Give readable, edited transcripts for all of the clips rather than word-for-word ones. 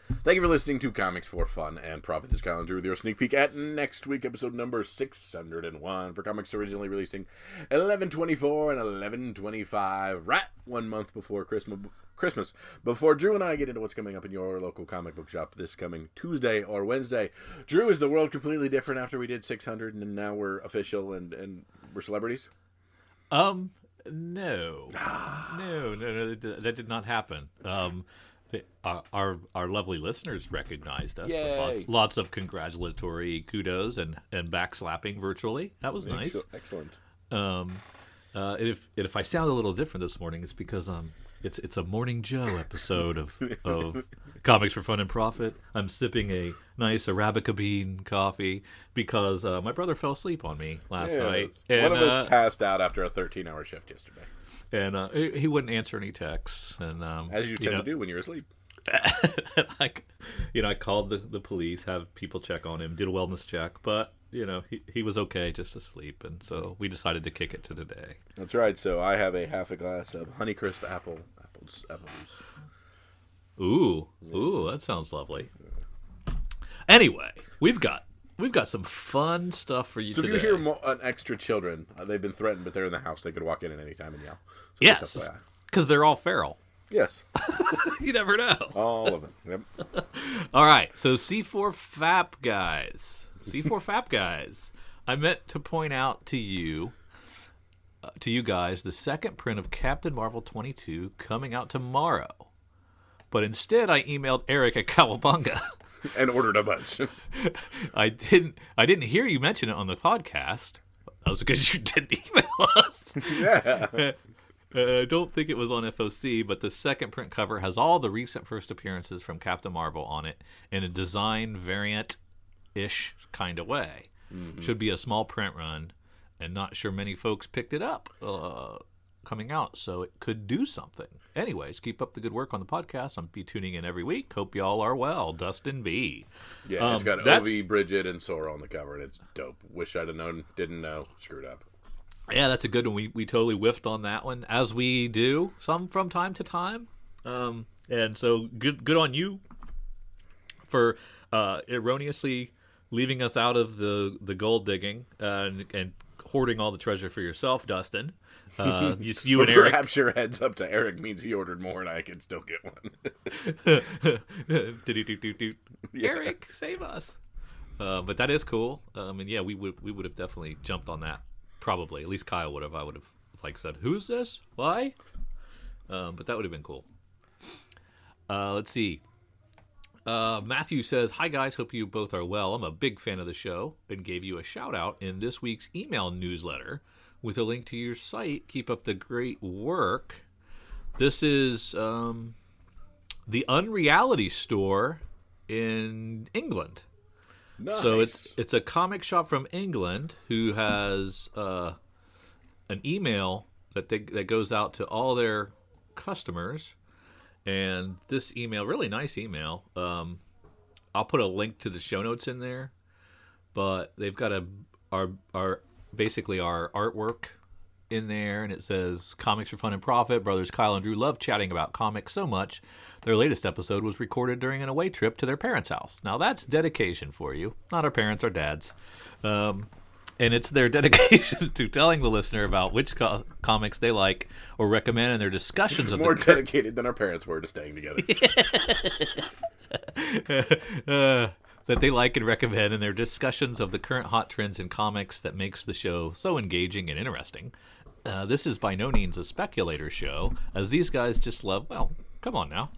Thank you for listening to Comics for Fun and Profit. This is Kyle and Drew with your sneak peek at next week, episode number 601 for comics originally releasing 11/24 and 11/25, right 1 month before Christmas. Before Drew and I get into what's coming up in your local comic book shop this coming Tuesday or Wednesday, Drew, is the world completely different after we did 600 and now we're official and we're celebrities? No, that did not happen. Our lovely listeners recognized us with lots of congratulatory kudos and backslapping virtually. That was nice. Excellent. If I sound a little different this morning, it's because it's a Morning Joe episode of Comics for Fun and Profit. I'm sipping a nice Arabica bean coffee because my brother fell asleep on me last night. And, one of us passed out after a 13-hour shift yesterday. And he wouldn't answer any texts. And as you tend to do when you're asleep. I called the police, have people check on him, did a wellness check, but he was okay, just asleep, and so we decided to kick it to today. That's right. So I have a half a glass of Honeycrisp apple juice. Ooh, that sounds lovely. Anyway, we've got some fun stuff for you today. So if you hear extra children, they've been threatened, but they're in the house. They could walk in at any time and yell. So yes, because they're all feral. Yes. You never know. All of them. Yep. All right. So C4 FAP guys. I meant to point out to you guys, the second print of Captain Marvel 22 coming out tomorrow. But instead, I emailed Eric at Cowabunga. And ordered a bunch. I didn't hear you mention it on the podcast. That was because you didn't email us. Yeah. I don't think it was on FOC, but the second print cover has all the recent first appearances from Captain Marvel on it in a design variant-ish kind of way. Mm-hmm. Should be a small print run, and not sure many folks picked it up coming out, so it could do something. Anyways, keep up the good work on the podcast. I'll be tuning in every week. Hope y'all are well. Dustin B. Yeah, it's got Ovi, Bridget, and Sora on the cover, and it's dope. Wish I'd have known, didn't know, screwed up. Yeah, that's a good one. We totally whiffed on that one, as we do some from time to time. And so good on you for erroneously leaving us out of the gold digging and hoarding all the treasure for yourself, Dustin. You and Eric. Perhaps your heads up to Eric means he ordered more and I can still get one. Yeah. Eric, save us. But that is cool. And yeah, we would have definitely jumped on that. Probably. At least Kyle would have. I would have said, "Who's this? Why?" But that would have been cool. Let's see. Matthew says, "Hi guys, hope you both are well. I'm a big fan of the show and gave you a shout out in this week's email newsletter with a link to your site. Keep up the great work." This is the Unreality Store in England. Nice. So it's a comic shop from England who has an email that goes out to all their customers, and this email, really nice email. I'll put a link to the show notes in there, but they've got our basically our artwork in there, and it says Comics for Fun and Profit. Brothers Kyle and Drew love chatting about comics so much. Their latest episode was recorded during an away trip to their parents' house. Now that's dedication for you. Not our parents, our dads. And it's their dedication to telling the listener about which comics they like or recommend in their discussions of more dedicated than our parents were to staying together. That they like and recommend in their discussions of the current hot trends in comics that makes the show so engaging and interesting. This is by no means a speculator show, as these guys just love, well, come on now.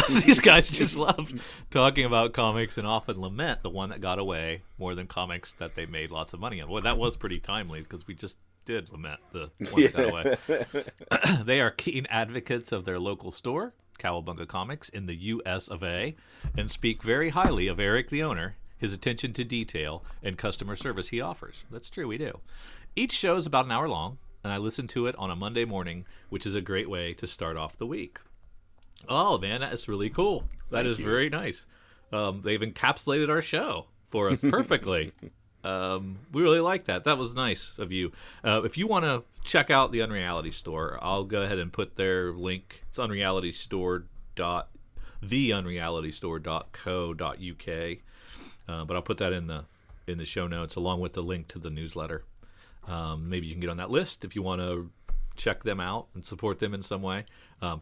These guys just love talking about comics and often lament the one that got away more than comics that they made lots of money on. Well, that was pretty timely because we just did lament the one that got away. They are keen advocates of their local store, Cowabunga Comics, in the U.S. of A., and speak very highly of Eric, the owner, his attention to detail, and customer service he offers. That's true, we do. Each show is about an hour long, and I listen to it on a Monday morning, which is a great way to start off the week. Oh, man, that is really cool. That is very nice. They've encapsulated our show for us perfectly. We really like that. That was nice of you. If you want to check out the Unreality Store, I'll go ahead and put their link. It's unrealitystore.com. theunrealitystore.co.uk. But I'll put that in the show notes along with the link to the newsletter. Maybe you can get on that list if you want to check them out and support them in some way.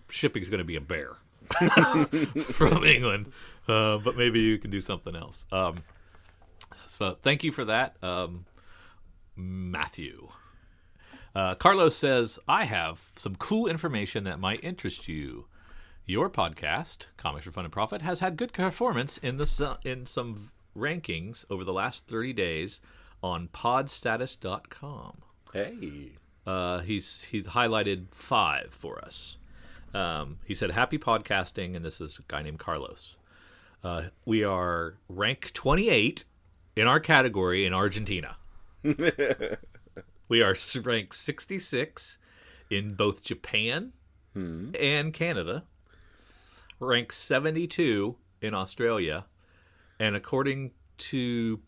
Shipping is going to be a bear from England, but maybe you can do something else. So thank you for that, Matthew. Carlos says, I have some cool information that might interest you. Your podcast, Comics for Fun and Profit, has had good performance in some rankings over the last 30 days on podstatus.com. Hey. He's highlighted 5 for us. He said, happy podcasting, and this is a guy named Carlos. We are rank 28 in our category in Argentina. We are ranked 66 in both Japan and Canada, ranked 72 in Australia, and according to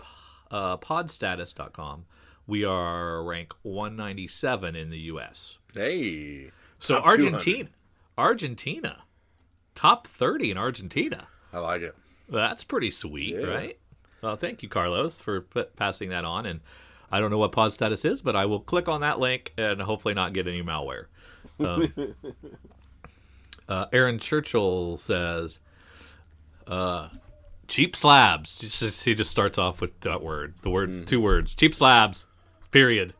podstatus.com, we are ranked 197 in the U.S. Hey. So Argentina, top 30 in Argentina. I like it. That's pretty sweet, right? Well, thank you, Carlos, for passing that on. And I don't know what pod status is, but I will click on that link and hopefully not get any malware. Aaron Churchill says, cheap slabs. He just starts off with that word. The word, 2 words. Cheap slabs, period.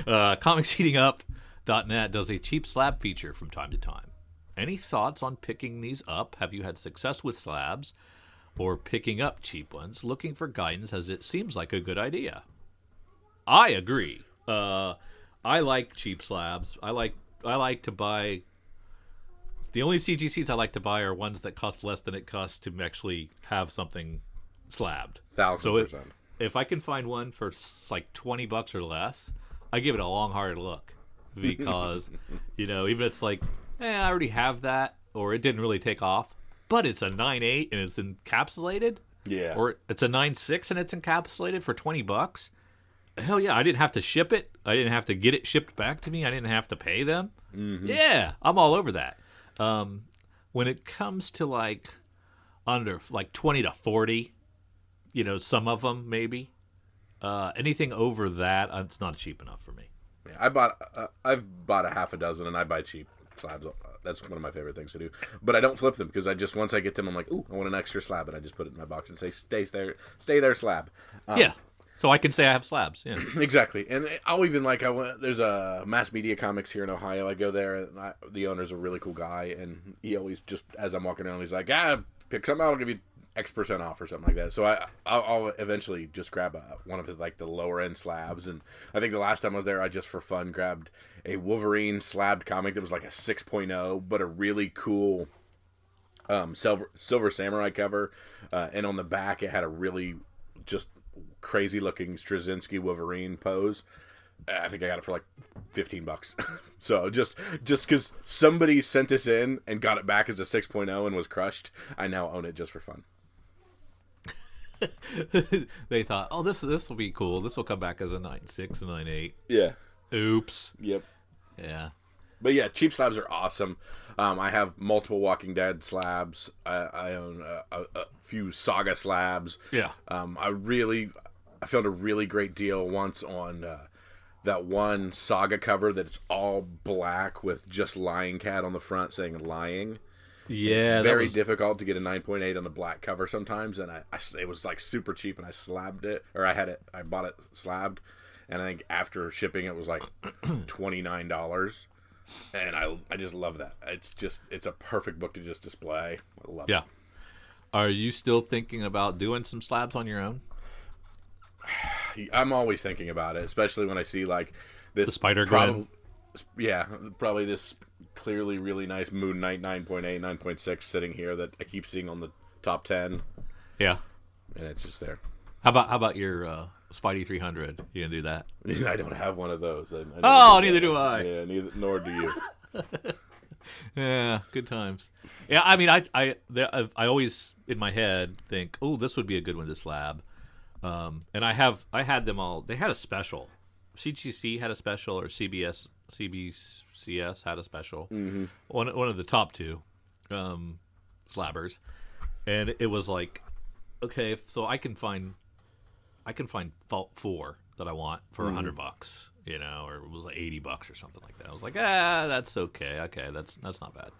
Comicsheatingup.net does a cheap slab feature from time to time. Any thoughts on picking these up? Have you had success with slabs or picking up cheap ones? Looking for guidance as it seems like a good idea. I agree. I like cheap slabs. I like to buy. The only CGCs I like to buy are ones that cost less than it costs to actually have something slabbed. 1,000%. So if I can find one for like $20 or less, I give it a long, hard look because even if it's like, I already have that, or it didn't really take off, but it's a 9.8 and it's encapsulated. Yeah. Or it's a 9.6 and it's encapsulated for $20. Hell yeah, I didn't have to ship it. I didn't have to get it shipped back to me. I didn't have to pay them. Mm-hmm. Yeah, I'm all over that. When it comes to like under like 20 to 40, some of them maybe. Anything over that, it's not cheap enough for me. Yeah, I've bought a half a dozen, and I buy cheap slabs. That's one of my favorite things to do. But I don't flip them because once I get them, I'm like, ooh, I want an extra slab, and I just put it in my box and say, stay there, slab. Yeah. So I can say I have slabs. Yeah. Exactly. And I'll even there's a Mass Media Comics here in Ohio. I go there, and the owner's a really cool guy, and he always just, as I'm walking around, he's like, pick something out, I'll give you X% off or something like that. So I'll eventually just grab one of his, like, the lower end slabs. And I think the last time I was there, I just for fun grabbed a Wolverine slabbed comic that was like a 6.0, but a really cool Silver Samurai cover. And on the back, it had a really just crazy looking Straczynski Wolverine pose. I think I got it for like $15. So just because somebody sent this in and got it back as a 6.0 and was crushed, I now own it just for fun. They thought, this will be cool. This will come back as a 9.6 and 9.8. Yeah. Oops. Yep. Yeah. But yeah, cheap slabs are awesome. I have multiple Walking Dead slabs. I own a few Saga slabs. Yeah. I found a really great deal once on that one Saga cover that's all black with just Lying Cat on the front saying lying. Yeah, it's very difficult to get a 9.8 on the black cover sometimes, and it was like super cheap, and I slabbed it, or I bought it slabbed, and I think after shipping it was like $29, and I just love that. It's a perfect book to just display. I love it. Are you still thinking about doing some slabs on your own? I'm always thinking about it, especially when I see like this the Spider-Gwen. Probably this clearly really nice Moon Knight 9.8, 9.6 sitting here that I keep seeing on the top 10. Yeah. And it's just there. How about your Spidey 300? You gonna do that? I don't have one of those. Neither do I. Yeah, nor do you. Yeah, good times. Yeah, I mean, I always in my head think, this would be a good one to slab. And I had them all. They had a special. CGC had a special, or CBCS had a special. Mm-hmm. One of the top two. Slabbers, and it was like, okay, so I can find Fault 4 that I want for $100, you know, or it was like $80 or something like that. I was like, that's okay. Okay, that's not bad.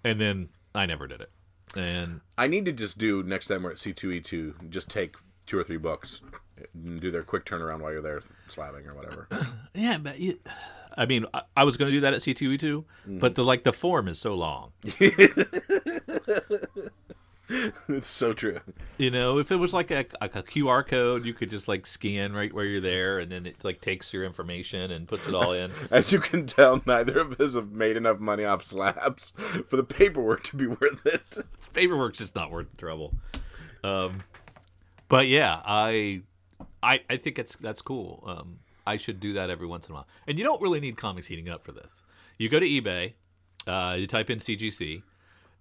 And then I never did it. And I need to just do next time we're at C2E2, just take 2 or 3 books and do their quick turnaround while you're there slabbing or whatever. yeah, but I mean, I was going to do that at C2E2, but the form is so long. It's so true. You know, if it was like a QR code, you could just like scan right where you're there, and then it like takes your information and puts it all in. As you can tell, neither of us have made enough money off Slabs for the paperwork to be worth it. Paperwork's just not worth the trouble. But yeah, I think that's cool. I should do that every once in a while. And you don't really need comics heating up for this. You go to eBay, you type in CGC,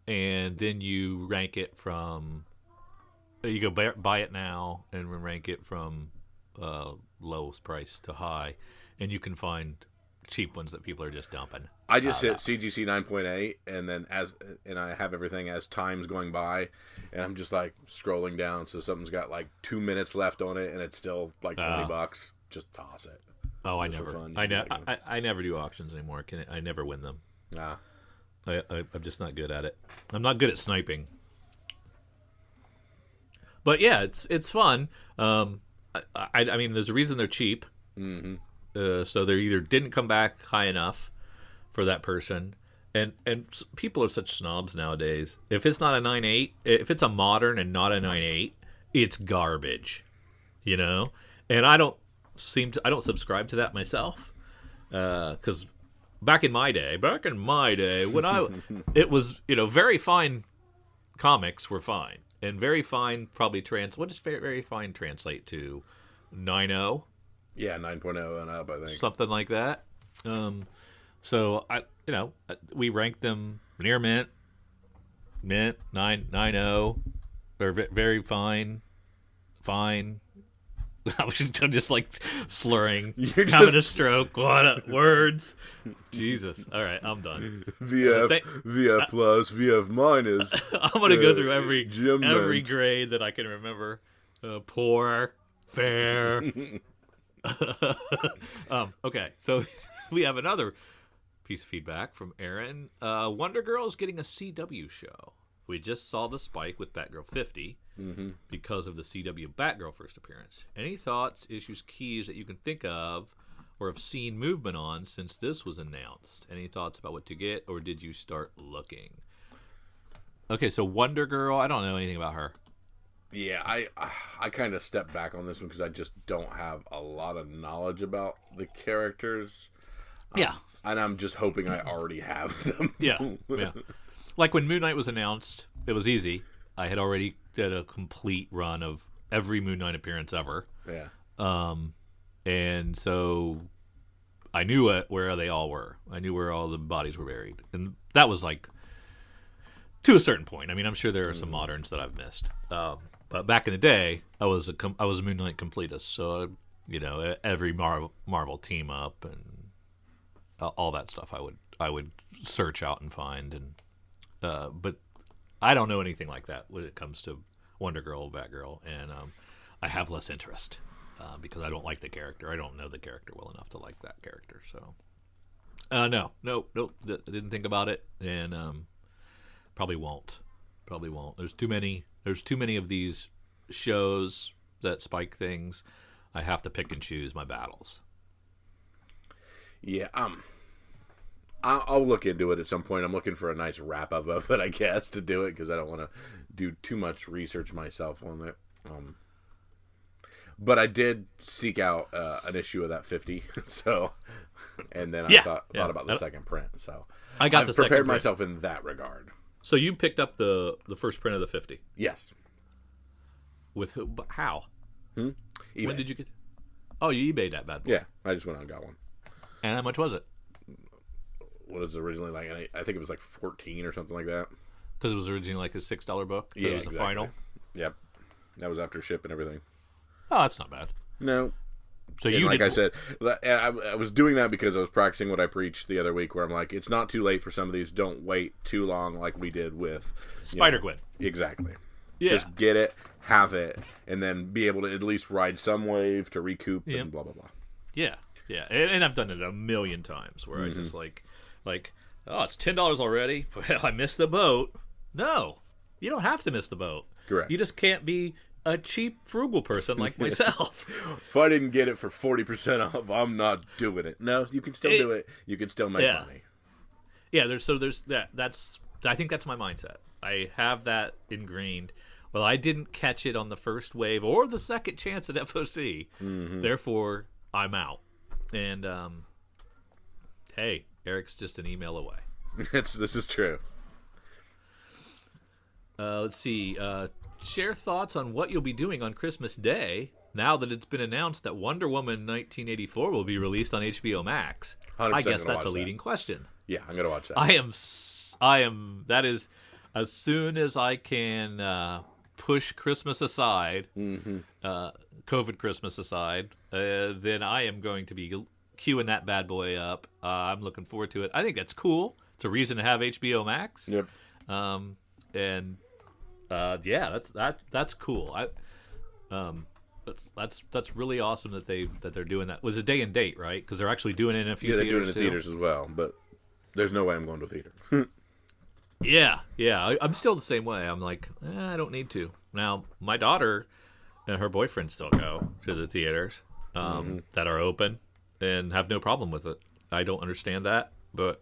and then you rank it from. You go buy it now and rank it from lowest price to high, and you can find cheap ones that people are just dumping. I just hit CGC 9.8, and then I have everything as time's going by, and I'm just like scrolling down, so something's got like 2 minutes left on it, and it's still like $20. Just toss it. Oh, I never do auctions anymore. I never win them. Nah. I'm just not good at it. I'm not good at sniping. But yeah, it's fun. I mean, there's a reason they're cheap. Mm-hmm. So they either didn't come back high enough for that person, and people are such snobs nowadays. If it's not a 9.8, if it's a modern and not a 9.8, it's garbage. You know, and I don't subscribe to that myself, because back in my day, when it was, you know, very fine comics were fine, and very fine probably what does very fine translate to? 9.0? Yeah, 9.0 and up, I think. Something like that. So we ranked them near mint, 9.0, or very fine. I'm just like slurring, having a stroke. What words? Jesus. All right, I'm done. VF plus, VF minus. I'm gonna go through every grade that I can remember. Poor, fair. Okay, so we have another piece of feedback from Aaron. Wonder Girl is getting a CW show. We just saw the spike with Batgirl 50 because of the CW Batgirl first appearance. Any thoughts, issues, keys that you can think of or have seen movement on since this was announced? Any thoughts about what to get, or did you start looking? Okay, so Wonder Girl, I don't know anything about her. Yeah, I kind of stepped back on this one because I just don't have a lot of knowledge about the characters. Yeah. And I'm just hoping I already have them. Yeah. Like when Moon Knight was announced, it was easy. I had already did a complete run of every Moon Knight appearance ever. Yeah. And so I knew where they all were. I knew where all the bodies were buried. And that was like to a certain point. I mean, I'm sure there are some moderns that I've missed. But back in the day, I was a Moon Knight completist. So, you know, every Marvel team up and all that stuff I would search out and find. And but I don't know anything like that when it comes to Wonder Girl, Batgirl, and I have less interest because I don't like the character. I don't know the character well enough to like that character. So, no, didn't think about it, and probably won't. There's too many of these shows that spike things. I have to pick and choose my battles. Yeah, I'll look into it at some point. I'm looking for a nice wrap up of it, I guess, to do it because I don't want to do too much research myself on it. But I did seek out an issue of that 50, so, and then I thought about the second print. So I've prepared myself in that regard. So you picked up the first print of the 50? Yes. With who? How? eBay. When did you get? Oh, you eBayed that bad boy. Yeah, I just went out and got one. And how much was it? What was it originally like? I think it was like 14 or something like that. Because it was originally like a $6 book. Yeah, it was exactly. The final. Yep, that was after ship and everything. Oh, that's not bad. No, So and you like didn't. I said, I was doing that because I was practicing what I preached the other week, where I'm like, it's not too late for some of these. Don't wait too long, like we did with Spider-Gwen. Exactly. Yeah. Just get it, have it, and then be able to at least ride some wave to recoup and blah blah blah. Yeah, yeah, and I've done it a million times where I just like, oh, it's $10 already. Well, I missed the boat. No, you don't have to miss the boat. Correct. You just can't be a cheap, frugal person like myself. If I didn't get it for 40% off, I'm not doing it. No, you can still do it. You can still make money. Yeah, there's that. I think that's my mindset. I have that ingrained. Well, I didn't catch it on the first wave or the second chance at FOC. Therefore, I'm out. And hey, Eric's just an email away. This is true. Let's see. Share thoughts on what you'll be doing on Christmas Day now that it's been announced that Wonder Woman 1984 will be released on HBO Max. I guess that's a leading question. Yeah, I'm gonna watch that. I am. That is, as soon as I can push Christmas aside, COVID Christmas aside, then I am going to be queuing that bad boy up. I'm looking forward to it. I think that's cool. It's a reason to have HBO Max. Yep. And yeah, that's cool. That's really awesome that they're doing that. Was a day and date, right? Because they're actually doing it in a few theaters. Yeah, they're doing it in theaters as well, but there's no way I'm going to a theater. Yeah. I'm still the same way. I'm like, I don't need to. Now, my daughter and her boyfriend still go to the theaters that are open and have no problem with it. I don't understand that, but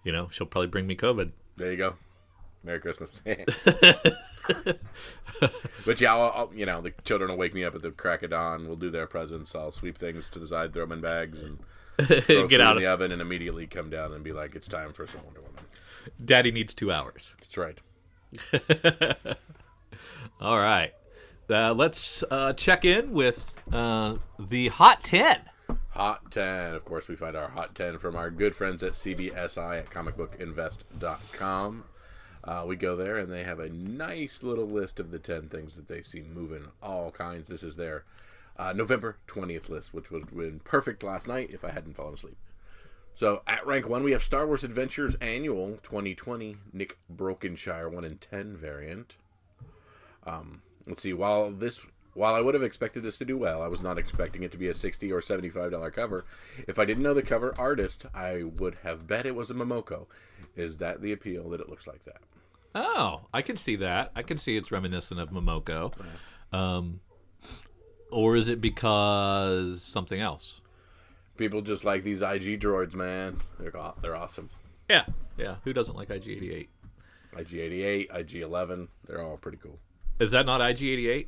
she'll probably bring me COVID. There you go. Merry Christmas. But yeah, the children will wake me up at the crack of dawn. We'll do their presents. I'll sweep things to the side, throw them in bags, and throw Get out in the oven, and immediately come down and be like, "It's time for some Wonder Woman." Daddy needs 2 hours. That's right. All right. Let's check in with the Hot 10. Hot 10. Of course, we find our Hot 10 from our good friends at CBSI at comicbookinvest.com. We go there, and they have a nice little list of the 10 things that they see moving, all kinds. This is their November 20th list, which would have been perfect last night if I hadn't fallen asleep. So, at rank 1, we have Star Wars Adventures Annual 2020, Nick Brokenshire 1 in 10 variant. Let's see, while I would have expected this to do well, I was not expecting it to be a $60 or $75 cover. If I didn't know the cover artist, I would have bet it was a Momoko. Is that the appeal, that it looks like that? Oh, I can see that. I can see it's reminiscent of Momoko. Or is it because something else? People just like these IG droids, man. They're awesome. Yeah. Who doesn't like IG-88? IG-88, IG-11, they're all pretty cool. Is that not IG-88?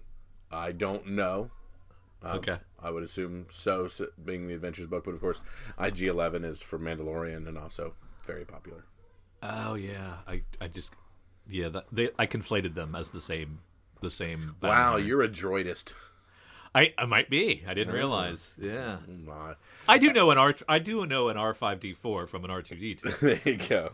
I don't know. Okay. I would assume so, being the Adventures book, but of course, IG-11 is for Mandalorian and also very popular. Oh yeah, I conflated them as the same. Wow, you're a droidist. I might be. I didn't realize. Yeah. I do know an R5D4 from an R2D2. There you go.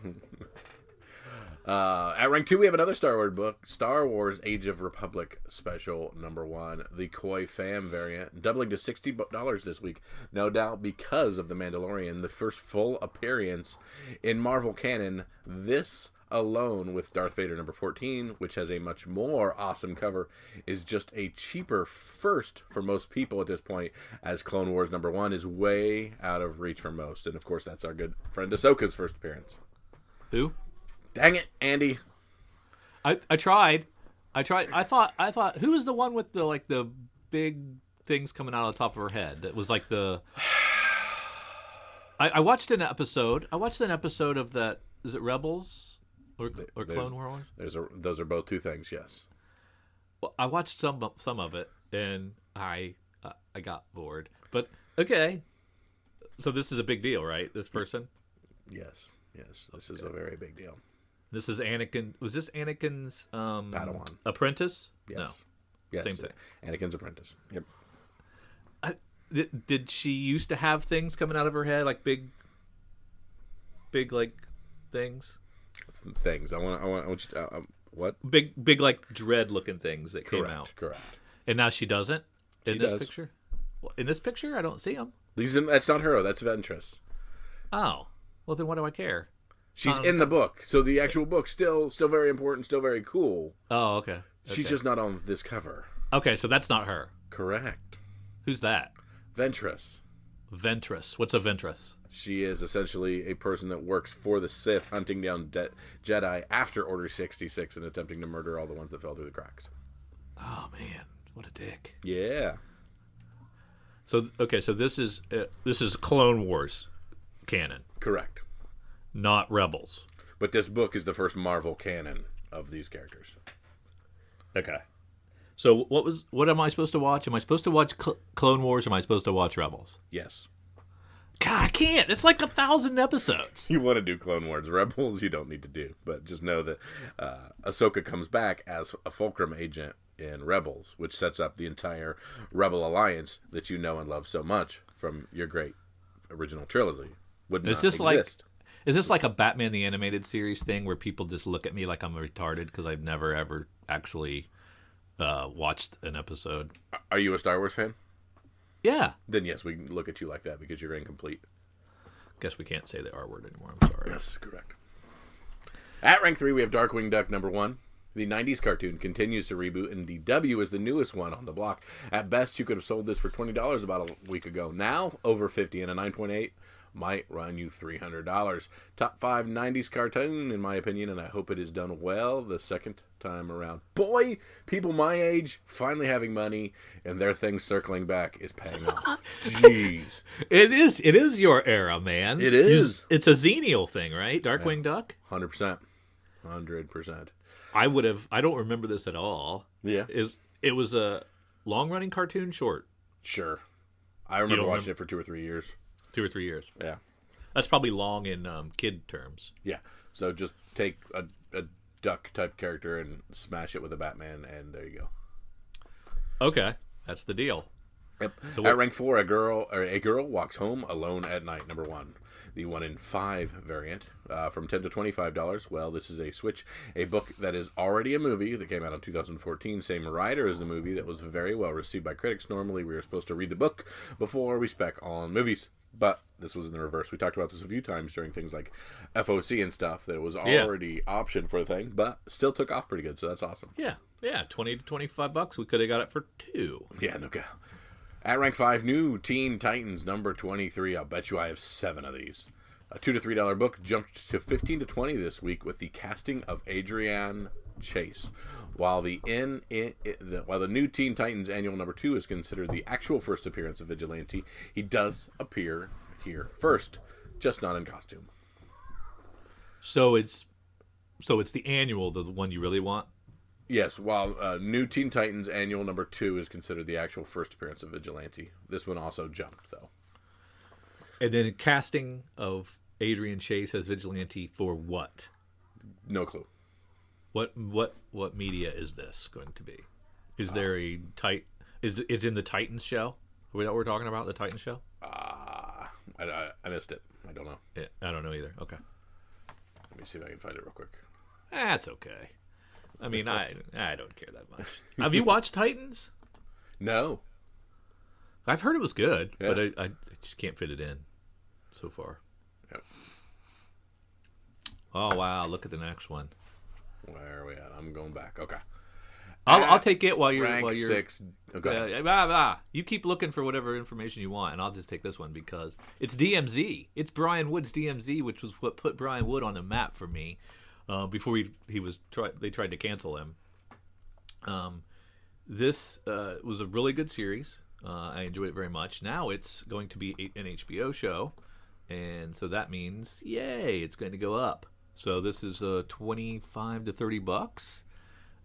At rank 2, we have another Star Wars book, Star Wars Age of Republic Special #1, the Koi Fam variant, doubling to $60 this week, no doubt because of The Mandalorian, the first full appearance in Marvel canon. This alone with Darth Vader #14, which has a much more awesome cover, is just a cheaper first for most people at this point, as Clone Wars #1 is way out of reach for most. And of course, that's our good friend Ahsoka's first appearance. Who? Dang it, Andy. I tried. I thought who was the one with the big things coming out of the top of her head? That was like the I watched an episode. I watched an episode of that. Is it Rebels or Clone Wars? Those are both two things, yes. Well, I watched some of it and I got bored. But okay. So this is a big deal, right? This person? Yes. This is a very big deal. This is Anakin. Was this Anakin's Padawan apprentice? Yes. No. Yes. Same thing. Anakin's apprentice. Yep. Did she used to have things coming out of her head, like big like things? Things. I want you to what? Big like dread looking things that came out. Correct. And now she doesn't in this does. picture. In this picture, I don't see him. That's not her. That's Ventress. Oh, well then, what do I care? She's in the book, so the actual book still very important, still very cool. Oh, okay. She's just not on this cover. Okay, so that's not her. Correct. Who's that? Ventress. Ventress. What's a Ventress? She is essentially a person that works for the Sith, hunting down Jedi after Order 66 and attempting to murder all the ones that fell through the cracks. Oh man, what a dick. Yeah. So so this is Clone Wars canon. Correct. Not Rebels. But this book is the first Marvel canon of these characters. Okay. So what am I supposed to watch? Am I supposed to watch Clone Wars or am I supposed to watch Rebels? Yes. God, I can't. It's like 1,000 episodes. You want to do Clone Wars. Rebels you don't need to do. But just know that Ahsoka comes back as a Fulcrum agent in Rebels, which sets up the entire Rebel Alliance that you know and love so much from your great original trilogy. Would not exist. Is this like a Batman the Animated Series thing where people just look at me like I'm retarded because I've never, ever actually watched an episode? Are you a Star Wars fan? Yeah. Then yes, we can look at you like that because you're incomplete. Guess we can't say the R word anymore. I'm sorry. Yes, correct. At rank 3, we have Darkwing Duck #1. The 90s cartoon continues to reboot, and DW is the newest one on the block. At best, you could have sold this for $20 about a week ago. Now, over $50 and a 9.8 might run you $300. Top 5 90s cartoon, in my opinion, and I hope it is done well the second time around. Boy, people my age finally having money and their thing circling back is paying off. Jeez. It is your era, man. It is. It's a Xenial thing, right? Darkwing Duck? 100%. 100%. I don't remember this at all. Yeah. It was a long-running cartoon short? Sure. I remember watching it for 2 or 3 years. 2 or 3 years. Yeah. That's probably long in kid terms. Yeah. So just take a duck type character and smash it with a Batman, and there you go. Okay. That's the deal. Yep. So at rank 4, a girl walks home alone at night, #1. The 1 in 5 variant, from $10 to $25. Well, this is a switch. A book that is already a movie that came out in 2014. Same writer as the movie that was very well received by critics. Normally, we are supposed to read the book before we spec on movies. But this was in the reverse. We talked about this a few times during things like FOC and stuff, that it was already optioned for the thing, but still took off pretty good, so that's awesome. Yeah. 20 to $25. We could have got it for $2. Yeah, no doubt. At rank 5, new Teen Titans #23. I'll bet you I have 7 of these. A $2 to $3 book jumped to 15 to 20 this week with the casting of Adrian Chase. While the new Teen Titans Annual #2 is considered the actual first appearance of Vigilante, he does appear here first, just not in costume. So it's the annual, the one you really want? Yes, while new Teen Titans Annual #2 is considered the actual first appearance of Vigilante. This one also jumped, though. And then casting of Adrian Chase as Vigilante for what? No clue. What media is this going to be? Is there a is in the Titans show? Are we what we're talking about, the Titans show? I missed it. I don't know. Yeah, I don't know either. Okay. Let me see if I can find it real quick. That's okay. I mean, I don't care that much. Have you watched Titans? No. I've heard it was good, Yeah. but I just can't fit it in so far. Yep. Oh wow! Look at the next one. Where are we at? I'm going back. Okay. I'll take it while you're rank 6. Okay. You keep looking for whatever information you want, and I'll just take this one because it's DMZ. It's Brian Wood's DMZ, which was what put Brian Wood on the map for me before they tried to cancel him. This was a really good series. I enjoyed it very much. Now it's going to be an HBO show, and so that means, yay, it's going to go up. So this is $25 to $30,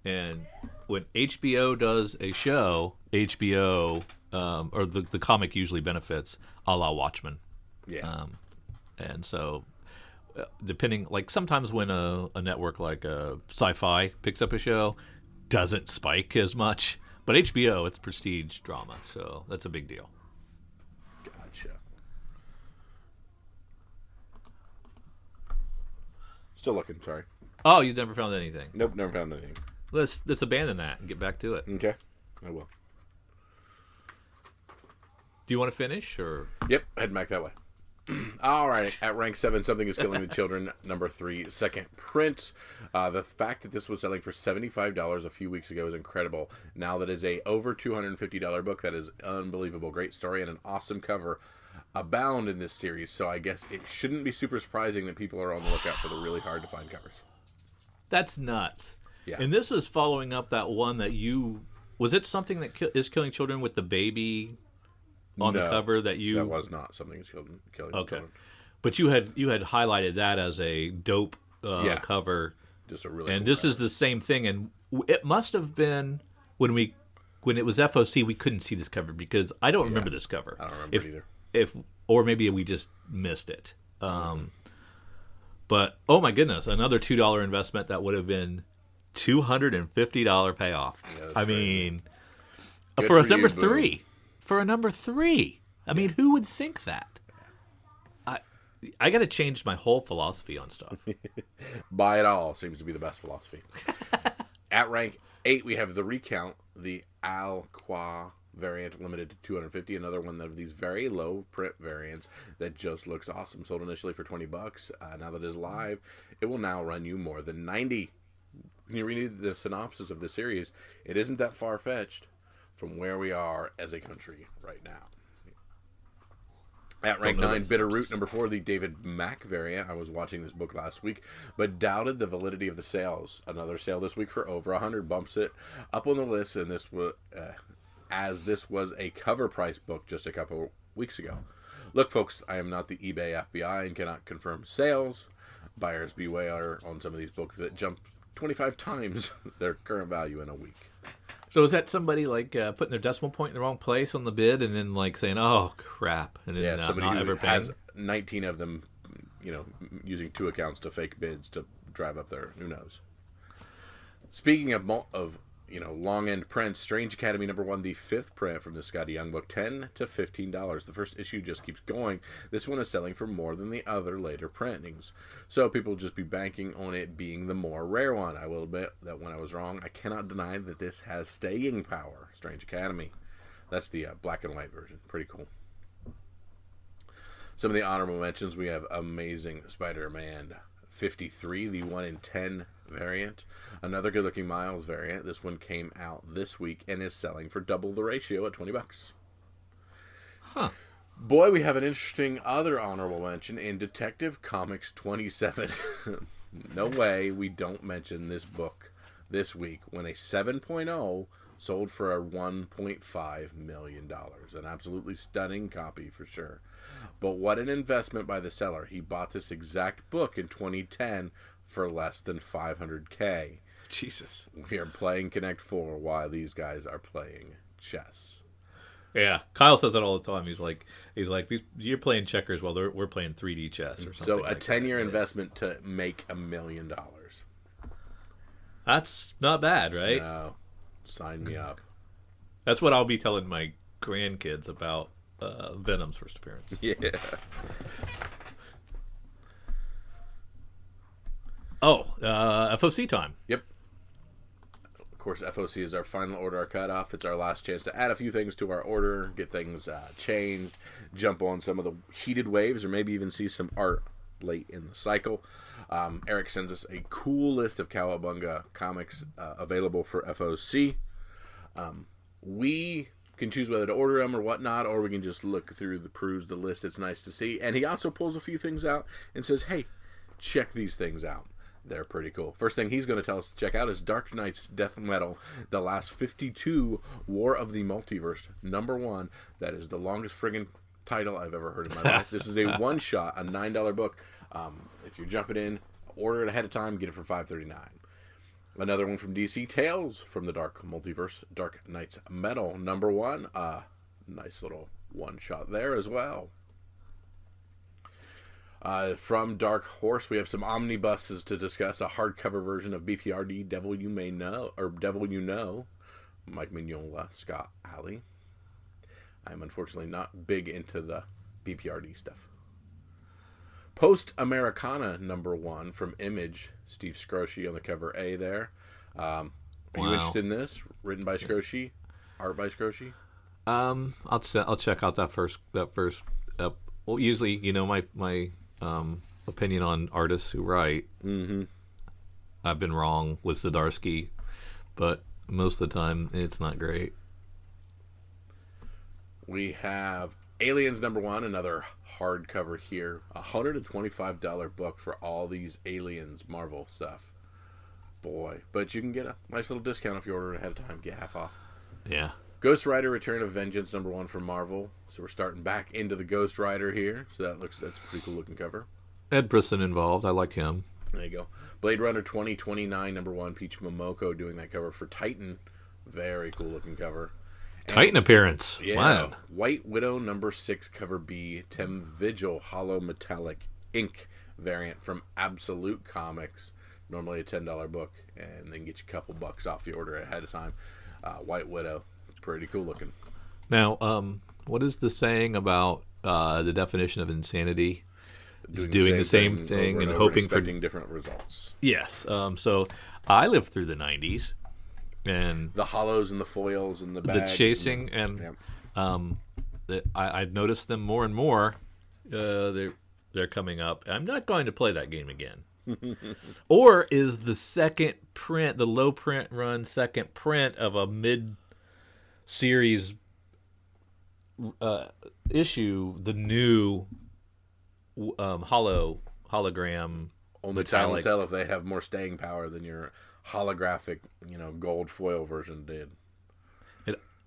and when HBO does a show, HBO or the comic usually benefits, a la Watchmen. Yeah. And so, depending, like sometimes when a network like Sci-Fi picks up a show, doesn't spike as much. But HBO, it's prestige drama, so that's a big deal. Gotcha. Still looking, sorry. Oh, you never found anything? Nope, never found anything. Let's abandon that and get back to it. Okay, I will. Do you want to finish or? Yep, heading back that way. All right, at rank 7, Something is Killing the Children, number 3, second print. The fact that this was selling for $75 a few weeks ago is incredible. Now that is a over $250 book. That is unbelievable. Great story and an awesome cover abound in this series. So I guess it shouldn't be super surprising that people are on the lookout for the really hard to find covers. That's nuts. Yeah. And this was following up that one that was it Something That is Killing Children with the baby on the cover that you... That was not Something is Killing Children. But you had highlighted that as a dope cover. Just a really and cool this cover. is the same thing. And it must have been when it was FOC, we couldn't see this cover because I don't remember this cover. I don't remember it either. Or maybe we just missed it. But, oh my goodness, another $2 investment that would have been $250 payoff. Yeah, I crazy. mean, Good for a for number you, Boo. 3. For a number 3. I mean, who would think that? I got to change my whole philosophy on stuff. Buy it all seems to be the best philosophy. At rank 8, we have The Recount, the Al-Qua variant, limited to 250. Another one of these very low print variants that just looks awesome. Sold initially for $20. Now that it is live, it will now run you more than 90. When you read the synopsis of the series, it isn't that far-fetched from where we are as a country right now. At rank 9, Bitterroot, number 4, the David Mack variant. I was watching this book last week, but doubted the validity of the sales. Another sale this week for over 100 bumps it up on the list, and this was as this was a cover price book just a couple weeks ago. Look, folks, I am not the eBay FBI and cannot confirm sales. Buyers beware on some of these books that jumped 25 times their current value in a week. So is that somebody like putting their decimal point in the wrong place on the bid and then like saying, "Oh crap," and then somebody not who ever has paying? 19 of them, using 2 accounts to fake bids to drive up their who knows. Speaking of long end prints, Strange Academy number 1, the 5th print from the Scotty Young book, $10 to $15. The first issue just keeps going. This one is selling for more than the other later printings, so people will just be banking on it being the more rare one. I will admit that when I was wrong, I cannot deny that this has staying power. Strange Academy. That's the black and white version. Pretty cool. Some of the honorable mentions, we have Amazing Spider-Man 53, the 1 in 10 variant. Another good-looking Miles variant. This one came out this week and is selling for double the ratio at $20. Huh. Boy, we have an interesting other honorable mention in Detective Comics 27. No way we don't mention this book this week when a 7.0 sold for a $1.5 million. An absolutely stunning copy for sure. But what an investment by the seller. He bought this exact book in 2010 for less than $500K. Jesus. We are playing Connect 4 while these guys are playing chess. Yeah, Kyle says that all the time. He's like, you're playing checkers while we're playing 3D chess or something. So a 10-year investment to make $1 million. That's not bad, right? No, sign me up. That's what I'll be telling my grandkids about Venom's first appearance. Yeah. FOC time. Yep. Of course, FOC is our final order, our cutoff. It's our last chance to add a few things to our order, get things changed, jump on some of the heated waves, or maybe even see some art late in the cycle. Eric sends us a cool list of Cowabunga comics available for FOC. We can choose whether to order them or whatnot, or we can just look through peruse the list. It's nice to see. And he also pulls a few things out and says, hey, check these things out. They're pretty cool. First thing he's going to tell us to check out is Dark Knight's Death Metal, The Last 52, War of the Multiverse, number 1. That is the longest friggin' title I've ever heard in my life. This is a one-shot, a $9 book. If you're jumping in, order it ahead of time, get it for $5.39. Another one from DC, Tales from the Dark Multiverse, Dark Knight's Metal, number 1. Nice little one-shot there as well. From Dark Horse, we have some omnibuses to discuss. A hardcover version of BPRD, Devil You May Know, or Devil You Know, Mike Mignola, Scott Alley. I'm unfortunately not big into the BPRD stuff. Post Americana, number 1 from Image, Steve Scroshy on the cover A there. Are you interested in this? Written by Scroshy, art by Scroshy. I'll check out that first. Well, usually, my opinion on artists who write. Mm-hmm. I've been wrong with Zdarsky, but most of the time it's not great. We have Aliens #1, another hardcover here. $125 book for all these Aliens Marvel stuff. Boy, but you can get a nice little discount if you order it ahead of time. Get half off. Yeah. Ghost Rider: Return of Vengeance #1 from Marvel. So we're starting back into the Ghost Rider here. So that's a pretty cool looking cover. Ed Brisson involved. I like him. There you go. Blade Runner 2029 #1. Peach Momoko doing that cover for Titan. Very cool looking cover. Titan appearance. Yeah. Wow. White Widow #6 cover B. Tim Vigil Hollow Metallic Ink variant from Absolute Comics. Normally a $10 book, and then get you a couple bucks off the order ahead of time. White Widow, pretty cool looking. Now, what is the saying about the definition of insanity? Doing the same thing and hoping for different results. Yes. So I lived through the 90s, and the hollows and the foils and the bags, the chasing, and I've noticed them more and more. They're coming up. I'm not going to play that game again. Or is the second print, the low print run second print of a mid-series issue, the new hologram? Only time will tell if they have more staying power than your holographic, gold foil version did.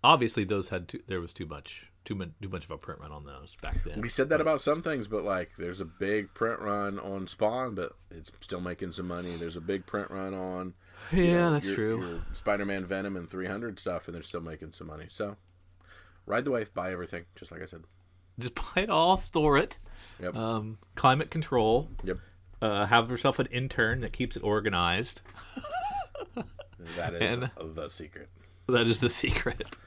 Obviously, those there was too much of a print run on those back then. We said that about some things, but there's a big print run on Spawn, but it's still making some money. There's a big print run on that's true. Your Spider-Man Venom and 300 stuff, and they're still making some money. So ride the wave, buy everything, just like I said. Just buy it all, store it. Yep. Climate control. Yep. Have yourself an intern that keeps it organized. That is the secret. That is the secret.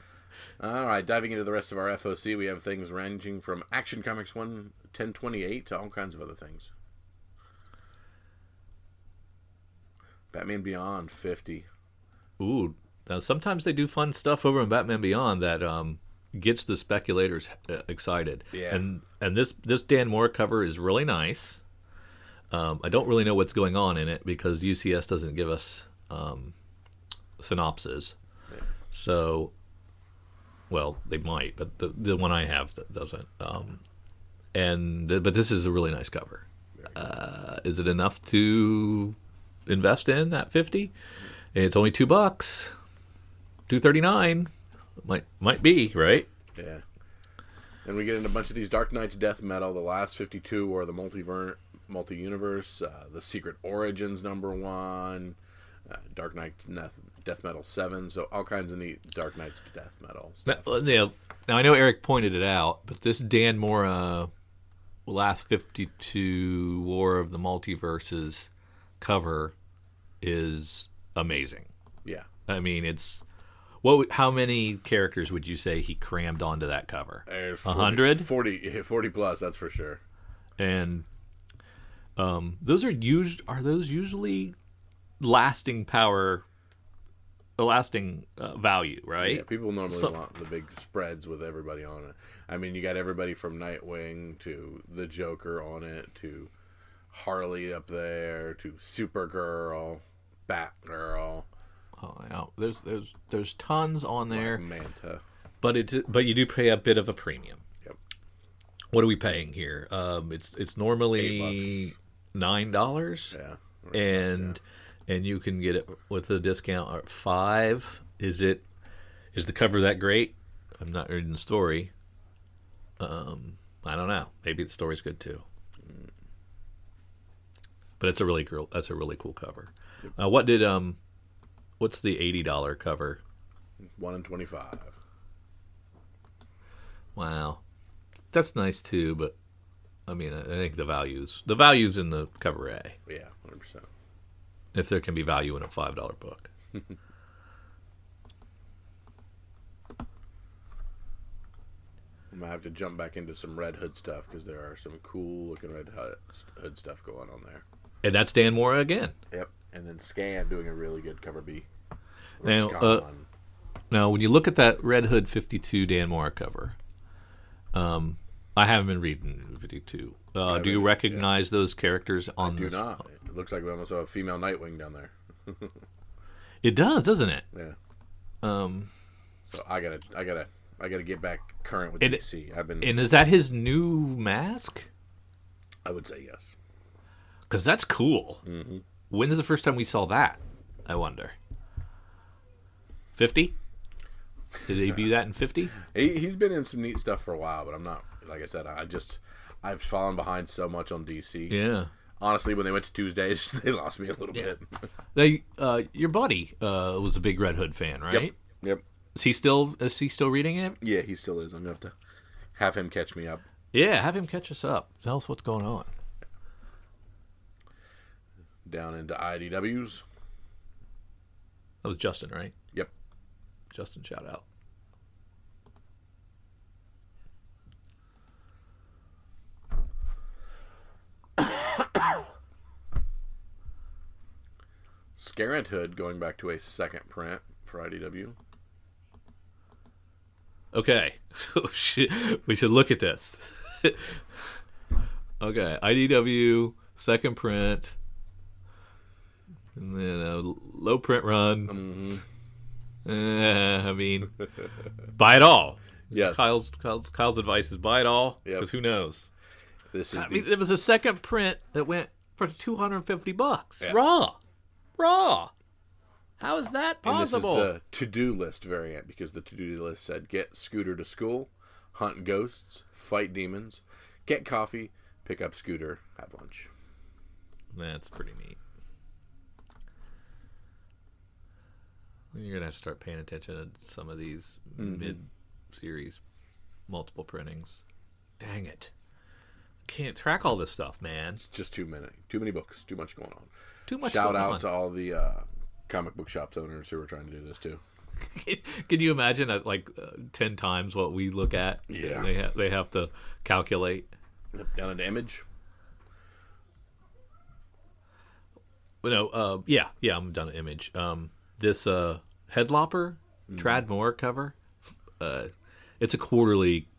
All right, diving into the rest of our FOC, we have things ranging from Action Comics 1028 to all kinds of other things. Batman Beyond 50. Ooh, now sometimes they do fun stuff over in Batman Beyond that gets the speculators excited. Yeah. And this Dan Moore cover is really nice. I don't really know what's going on in it because UCS doesn't give us synopses. Yeah. So, well, they might, but the one I have doesn't. But this is a really nice cover. Is it enough to invest in at 50? It's only $2, $2.39. Might be right. Yeah. And we get into a bunch of these Dark Knight's Death Metal, the last 52, or the multi-universe, the Secret Origins #1, Dark Knight's Death Metal 7, so all kinds of neat Dark Knight's Death Metal stuff. Now I know Eric pointed it out, but this Dan Moore last 52 War of the Multiverses cover is amazing. Yeah. I mean, how many characters would you say he crammed onto that cover? 100? 40 plus, that's for sure. And those are those usually lasting value, right? Yeah, people normally want the big spreads with everybody on it. I mean, you got everybody from Nightwing to the Joker on it to Harley up there to Supergirl, Batgirl. Oh, yeah. There's tons on there. Black Manta. But you do pay a bit of a premium. Yep. What are we paying here? It's normally $9. Yeah. And you can get it with a discount at $5. Is the cover that great? I'm not reading the story. I don't know. Maybe the story's good too. But that's a really cool cover. Yep. What's the $80 cover? 1 in 25. Wow, that's nice too. But I mean, I think the value's in the cover A. Yeah, 100%. If there can be value in a $5 book. I'm gonna have to jump back into some Red Hood stuff because there are some cool looking Red Hood stuff going on there. And that's Dan Moore again. Yep. And then Scan doing a really good cover B. Now, Now, when you look at that Red Hood 52 Dan Moore cover, I haven't been reading 52. Do you recognize those characters on I do this? not. It looks like we almost have a female Nightwing down there. It does, doesn't it? Yeah. So I gotta get back current with DC. And is that his new mask? I would say yes. Because that's cool. Mm-hmm. When's the first time we saw that? I wonder. 50? Did they debut that in 50? He's been in some neat stuff for a while, but I'm not. Like I said, I've fallen behind so much on DC. Yeah. Honestly, when they went to Tuesdays, they lost me a little bit. Your buddy was a big Red Hood fan, right? Yep. Is he still reading it? Yeah, he still is. I'm gonna have to have him catch me up. Yeah, have him catch us up. Tell us what's going on. Down into IDWs. That was Justin, right? Yep. Justin, shout out. Scarant Hood going back to a second print for IDW. Okay, so we should look at this. Okay, IDW second print, and then a low print run. I mean, buy it all. Yes. Kyle's advice is buy it all, because who knows? It was a second print that went for $250. Yeah. Raw. How is that possible? And this is the to-do list variant, because the to-do list said get Scooter to school, hunt ghosts, fight demons, get coffee, pick up Scooter, have lunch. That's pretty neat. You're going to have to start paying attention to some of these mid-series multiple printings. Dang it. Can't track all this stuff, man. It's just too many books, too much going on. Too much Shout going out on. to all the comic book shops owners who are trying to do this too. Can you imagine 10 times what we look at? Yeah. They have to calculate. Down into Image. But no, yeah, I'm done at Image. This Headlopper Trad Moore cover, it's a quarterly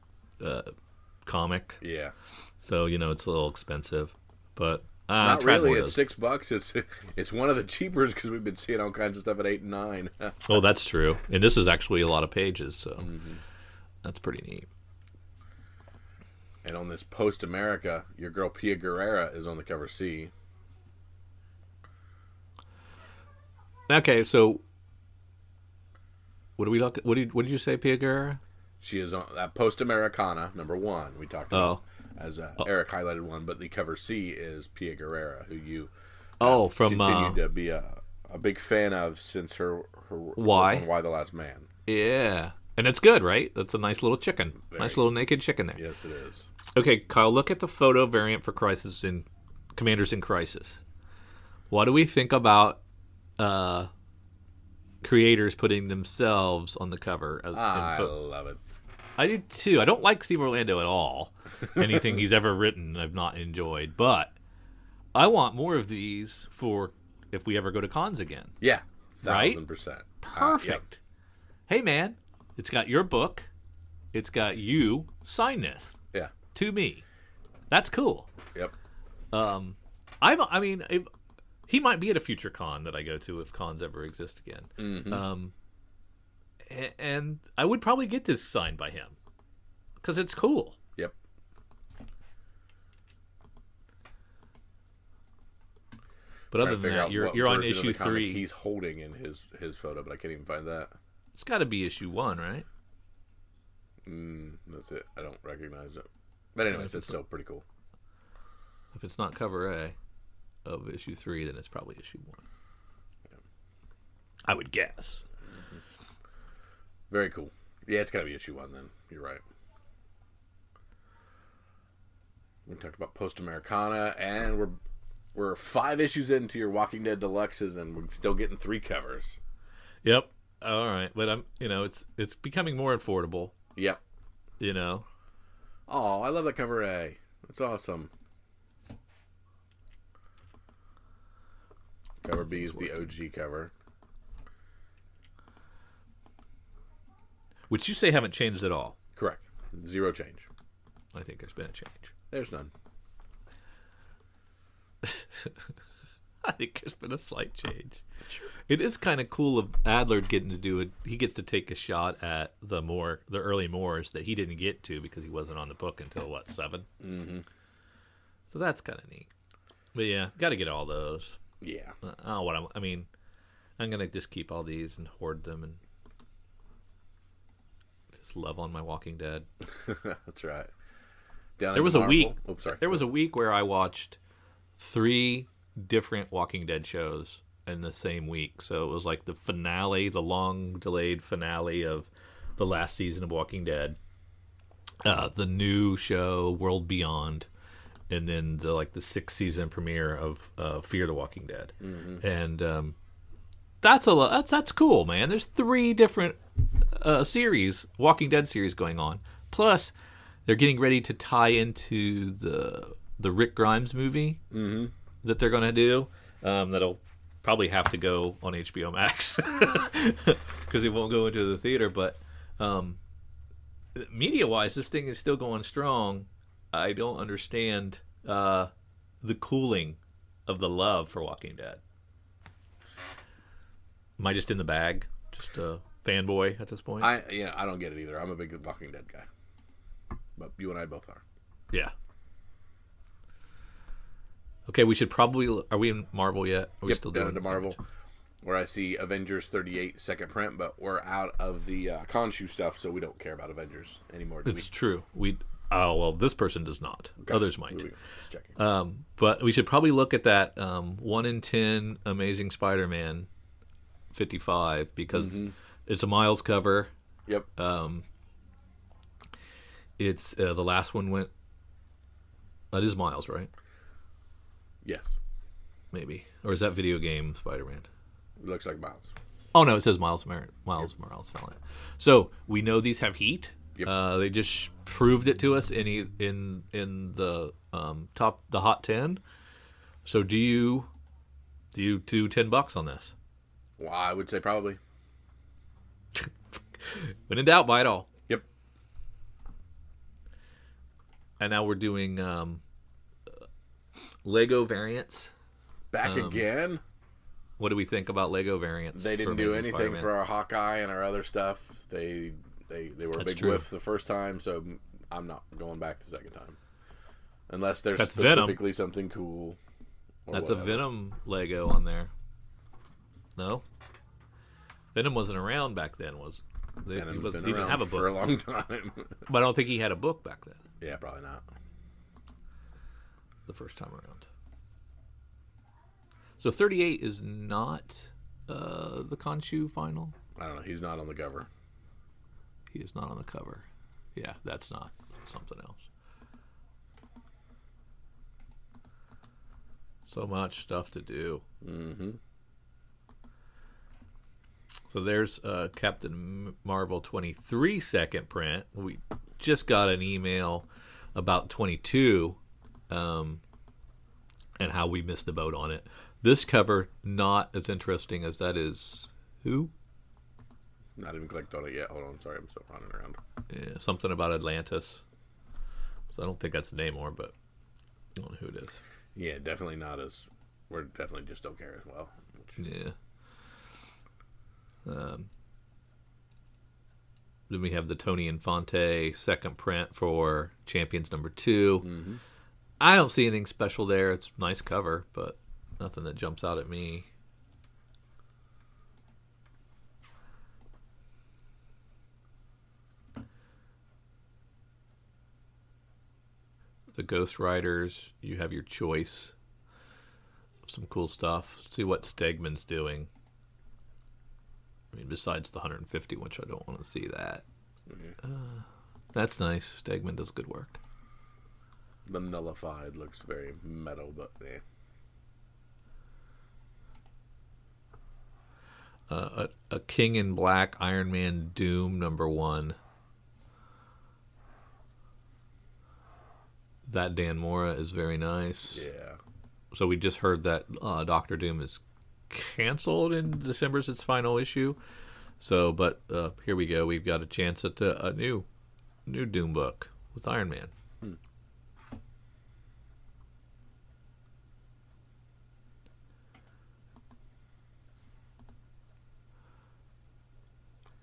comic. Yeah. So, it's a little expensive. But not Trad really. Moore It's $6. It's one of the cheapers because we've been seeing all kinds of stuff at $8 and $9. Oh, that's true. And this is actually a lot of pages, so that's pretty neat. And on this Post America, your girl Pia Guerrera is on the cover C. Okay, so what do we look? What did you say, Pia Guerrera? She is on that Post Americana #1. We talked about as Eric highlighted one, but the cover C is Pia Guerrera, who you continued to be a big fan of since her Why the Last Man. Yeah, and it's good, right? That's a nice little chicken, little naked chicken there. Yes, it is. Okay, Kyle, look at the photo variant for Crisis in Commanders in Crisis. What do we think about creators putting themselves on the cover? I love it. I do too. I don't like Steve Orlando at all. Anything he's ever written, I've not enjoyed. But I want more of these for if we ever go to cons again. Yeah, 1,000%. Right? Perfect. Hey, man, it's got your book. It's got you. Sign this. Yeah. To me. That's cool. Yep. He might be at a future con that I go to if cons ever exist again. Mm-hmm. And I would probably get this signed by him because it's cool. Yep. But other than that, you're on issue 3. He's holding in his photo, but I can't even find that. It's got to be issue 1, right? That's it. I don't recognize it. But anyways, it's still pretty cool. If it's not cover A of issue 3, then it's probably issue 1. Yeah. I would guess. Very cool. Yeah, it's got to be issue 1 then. You're right. We talked about Post Americana, and we're 5 issues into your Walking Dead Deluxes, and we're still getting 3 covers. Yep. All right, but it's becoming more affordable. Yep. Oh, I love that cover A. That's awesome. Cover B is the OG cover. which you say haven't changed at all. Correct. Zero change. I think there's been a change. There's none. I think there's been a slight change. It is kind of cool of Adler getting to do it. He gets to take a shot at the early Moors that he didn't get to because he wasn't on the book until, 7? Mm-hmm. So that's kind of neat. But yeah, got to get all those. Yeah. I'm going to just keep all these and hoard them and just love on my Walking Dead. That's right. There was a week. Oh, sorry. There was a week where I watched 3 different Walking Dead shows in the same week. So it was like the finale, the long-delayed finale of the last season of Walking Dead, the new show World Beyond, and then the 6th season premiere of Fear the Walking Dead. Mm-hmm. And that's cool, man. There's 3 different series, Walking Dead series going on. Plus, they're getting ready to tie into the Rick Grimes movie that they're going to do. That'll probably have to go on HBO Max because it won't go into the theater. But media-wise, this thing is still going strong. I don't understand the cooling of the love for Walking Dead. Am I just in the bag? Just a fanboy at this point? I don't get it either. I'm a big Walking Dead guy. But you and I both are. Yeah. Okay, we should probably... Are we in Marvel yet? Are we still down doing into Marvel, where I see Avengers 38 second print, but we're out of the Khonshu stuff, so we don't care about Avengers anymore, do we? It's true. This person does not. Okay. Others might. Just checking. But we should probably look at that 1 in 10 Amazing Spider-Man 55 because it's a Miles cover. Yep. It's the last one went. That is Miles, right? Yes. Maybe, or is that video game Spider-Man? It looks like Miles. Oh no, it says Miles Morales fell in. So we know these have heat. Yep. They just proved it to us in the the hot 10. So do you do $10 on this? Well, I would say probably. When in doubt, buy it all. Yep. And now we're doing Lego variants. Back again? What do we think about Lego variants? They didn't do anything for our Hawkeye and our other stuff. They were a big whiff the first time, so I'm not going back the second time. Unless there's specifically something cool. That's whatever. A Venom Lego on there. No? Venom wasn't around back then, he didn't have a book for a long time. But I don't think he had a book back then. Yeah, probably not. The first time around. So 38 is not the Khonshu final? I don't know. He's not on the cover. He is not on the cover. Yeah, that's not something else. So much stuff to do. Mm-hmm. So there's Captain Marvel 23 second print. We just got an email about 22 and how we missed the boat on it. This cover, not as interesting as that is. Who? Not even clicked on it yet. Hold on. Sorry, I'm still running around. Yeah, something about Atlantis. So I don't think that's the name more, but I don't know who it is. Yeah, definitely not as... We're definitely just don't care as well. Yeah. Then we have the Tony Infante second print for Champions number 2. Mm-hmm. I don't see anything special there. It's a nice cover, but nothing that jumps out at me. The Ghost Riders, you have your choice of some cool stuff. See what Stegman's doing. I mean, besides the 150, which I don't want to see that. Mm-hmm. That's nice. Stegman does good work. The Nullified looks very metal, but a King in Black Iron Man Doom number 1. That Dan Mora is very nice. Yeah. So we just heard that Doctor Doom is canceled in December as its final issue. So, but here we go. We've got a chance at a new Doom book with Iron Man.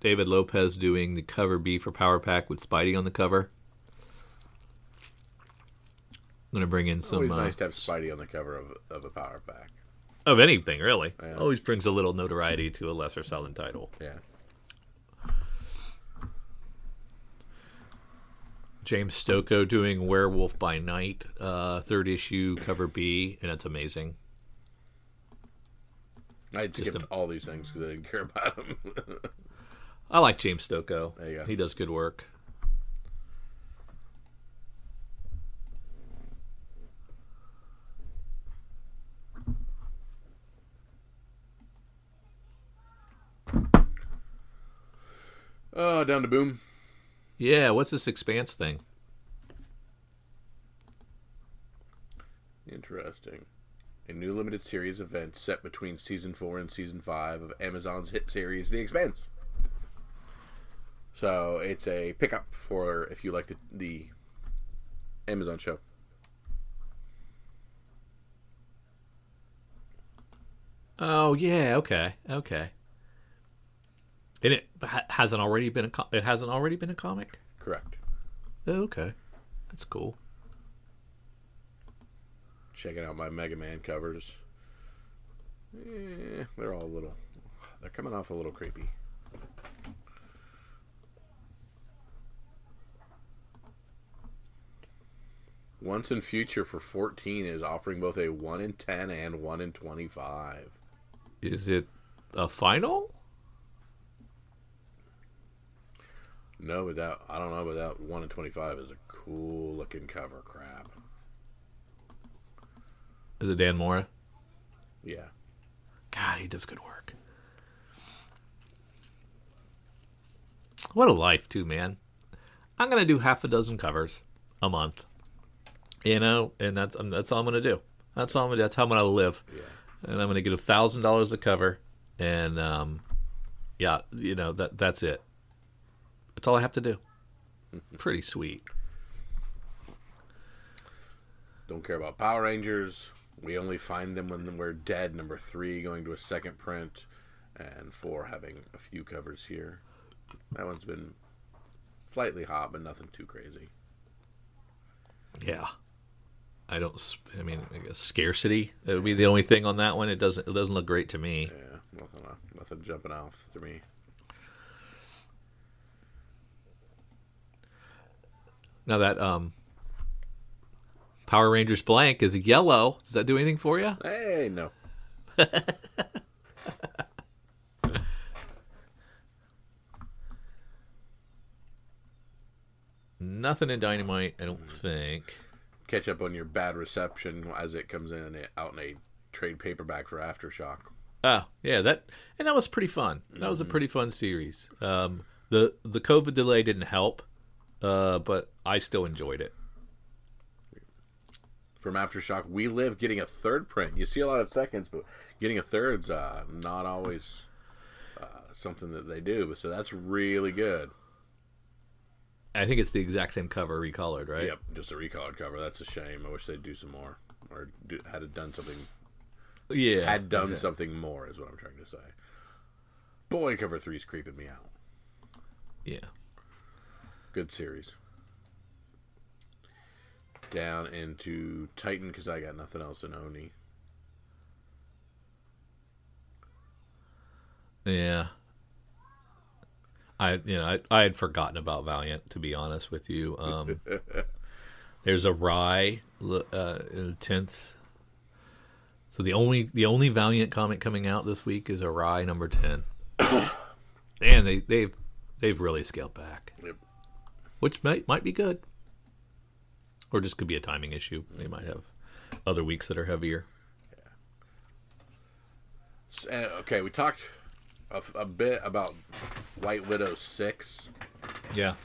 David Lopez doing the cover B for Power Pack with Spidey on the cover. I'm going to bring in some... Always nice to have Spidey on the cover of a Power Pack. Of anything, really. Yeah. Always brings a little notoriety to a lesser selling title. Yeah. James Stokoe doing Werewolf by Night, third issue, cover B, and it's amazing. I skipped all these things because I didn't care about them. I like James Stokoe. There you go. He does good work. Oh, down to Boom. Yeah, what's this Expanse thing? Interesting. A new limited series event set between Season 4 and Season 5 of Amazon's hit series, The Expanse. So, it's a pickup for if you like the Amazon show. Oh, yeah, okay. And it hasn't already been a comic? Correct. Oh, okay. That's cool. Checking out my Mega Man covers. They're coming off a little creepy. Once in Future for 14 is offering both a 1 in 10 and 1 in 25. Is it a final? No, I don't know, but that 1 in 25 is a cool looking cover. Crap. Is it Dan Mora? Yeah. God, he does good work. What a life, too, man. I'm gonna do half a dozen covers a month. You know, and that's all I'm gonna do. That's how I'm gonna live. Yeah. And I'm gonna get $1,000 a cover, and yeah, you know that's it. That's all I have to do. Pretty sweet. Don't care about Power Rangers. We only find them when we're dead. Number 3 going to a second print, and 4 having a few covers here. That one's been slightly hot, but nothing too crazy. Yeah. I guess scarcity. It would be the only thing on that one. It doesn't look great to me. Yeah, nothing jumping off to me. Now that Power Rangers blank is yellow. Does that do anything for you? Hey, no. Nothing in Dynamite, I don't think. Catch up on your bad reception as it comes out in a trade paperback for Aftershock. Oh, yeah, that was pretty fun. That was a pretty fun series. The COVID delay didn't help, but I still enjoyed it. From Aftershock, We Live getting a third print. You see a lot of seconds, but getting a third's not always something that they do. So that's really good. I think it's the exact same cover recolored, right? Yep, just a recolored cover. That's a shame. I wish they'd do some more, or had done something. Yeah, had done something more is what I'm trying to say. Boy, cover 3's creeping me out. Yeah, good series. Down into Titan because I got nothing else in Oni. Yeah. I had forgotten about Valiant, to be honest with you. There's a Rye in the 10th. So the only Valiant comic coming out this week is a Rye number 10. And they've really scaled back. Yep. Which might be good. Or just could be a timing issue. They might have other weeks that are heavier. Yeah. Okay, we talked a bit about White Widow 6. Yeah.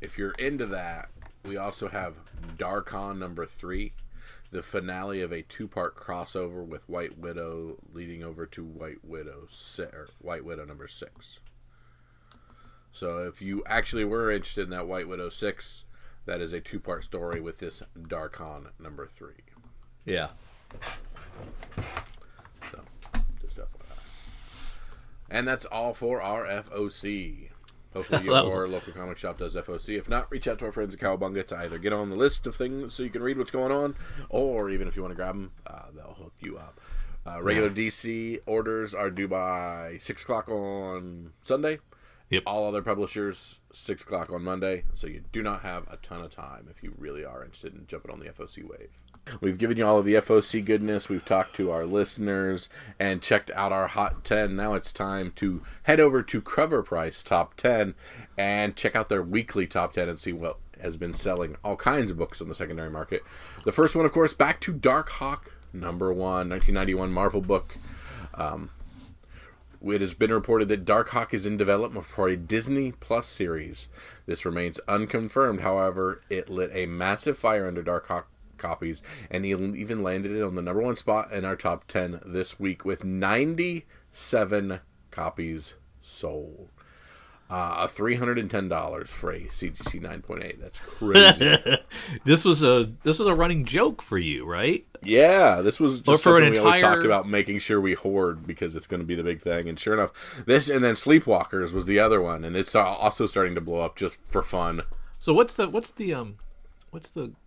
If you're into that, we also have Darkon number 3, the finale of a 2-part crossover with White Widow leading over to White Widow number 6. So if you actually were interested in that White Widow 6, that is a 2-part story with this Darkon number 3. Yeah. So, just FYI. And that's all for our FOC. Hopefully your local comic shop does FOC. If not, reach out to our friends at Cowabunga to either get on the list of things so you can read what's going on, or even if you want to grab them, they'll hook you up. Regular DC orders are due by 6 o'clock on Sunday. Yep. All other publishers, 6 o'clock on Monday. So you do not have a ton of time if you really are interested in jumping on the FOC wave. We've given you all of the FOC goodness. We've talked to our listeners and checked out our Hot 10. Now it's time to head over to Cover Price Top 10 and check out their weekly Top 10 and see what has been selling all kinds of books on the secondary market. The first one, of course, back to Dark Hawk, number 1, 1991 Marvel book. It has been reported that Dark Hawk is in development for a Disney Plus series. This remains unconfirmed. However, it lit a massive fire under Dark Hawk copies, and he even landed it on the number 1 spot in our top 10 this week with 97 copies sold. $310 for a CGC 9.8. That's crazy. This was a running joke for you, right? Yeah, this was just for something we always talked about, making sure we hoard because it's going to be the big thing. And sure enough, this and then Sleepwalkers was the other one, and it's also starting to blow up just for fun. So what's the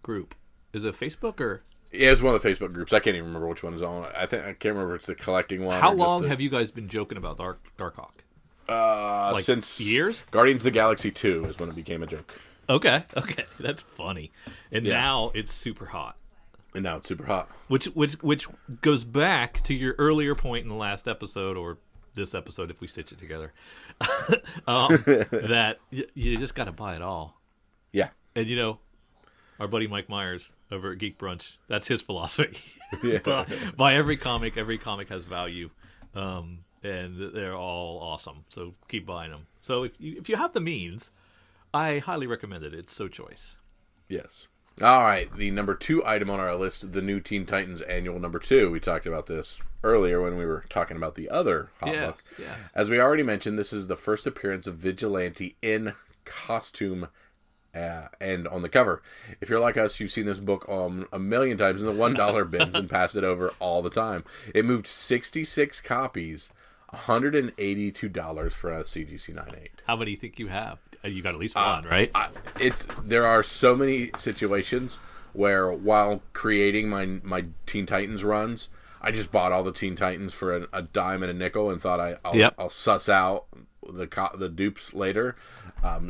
group? Is it Facebook or? Yeah, it's one of the Facebook groups. I can't even remember which one is on. I can't remember if it's the collecting one. How long have you guys been joking about Dark Hawk? Since years? Guardians of the Galaxy 2 is when it became a joke. Okay, that's funny. And now it's super hot. And now it's super hot. Which goes back to your earlier point in the last episode, or this episode if we stitch it together, that you just got to buy it all. Yeah. And our buddy Mike Myers over at Geek Brunch, that's his philosophy. Buy every comic. Every comic has value. And they're all awesome. So keep buying them. So if you have the means, I highly recommend it. It's so choice. Yes. All right. The number 2 item on our list, the new Teen Titans Annual number 2. We talked about this earlier when we were talking about the other hot book. Yes. As we already mentioned, this is the first appearance of Vigilante in costume and on the cover. If you're like us, you've seen this book a million times in the $1 bins and passed it over all the time. It moved 66 copies, $182 for a CGC 9.8. How many do you think you have? You got at least one, right? There are so many situations where while creating my Teen Titans runs, I just bought all the Teen Titans for a dime and a nickel and thought I'll suss out the dupes later.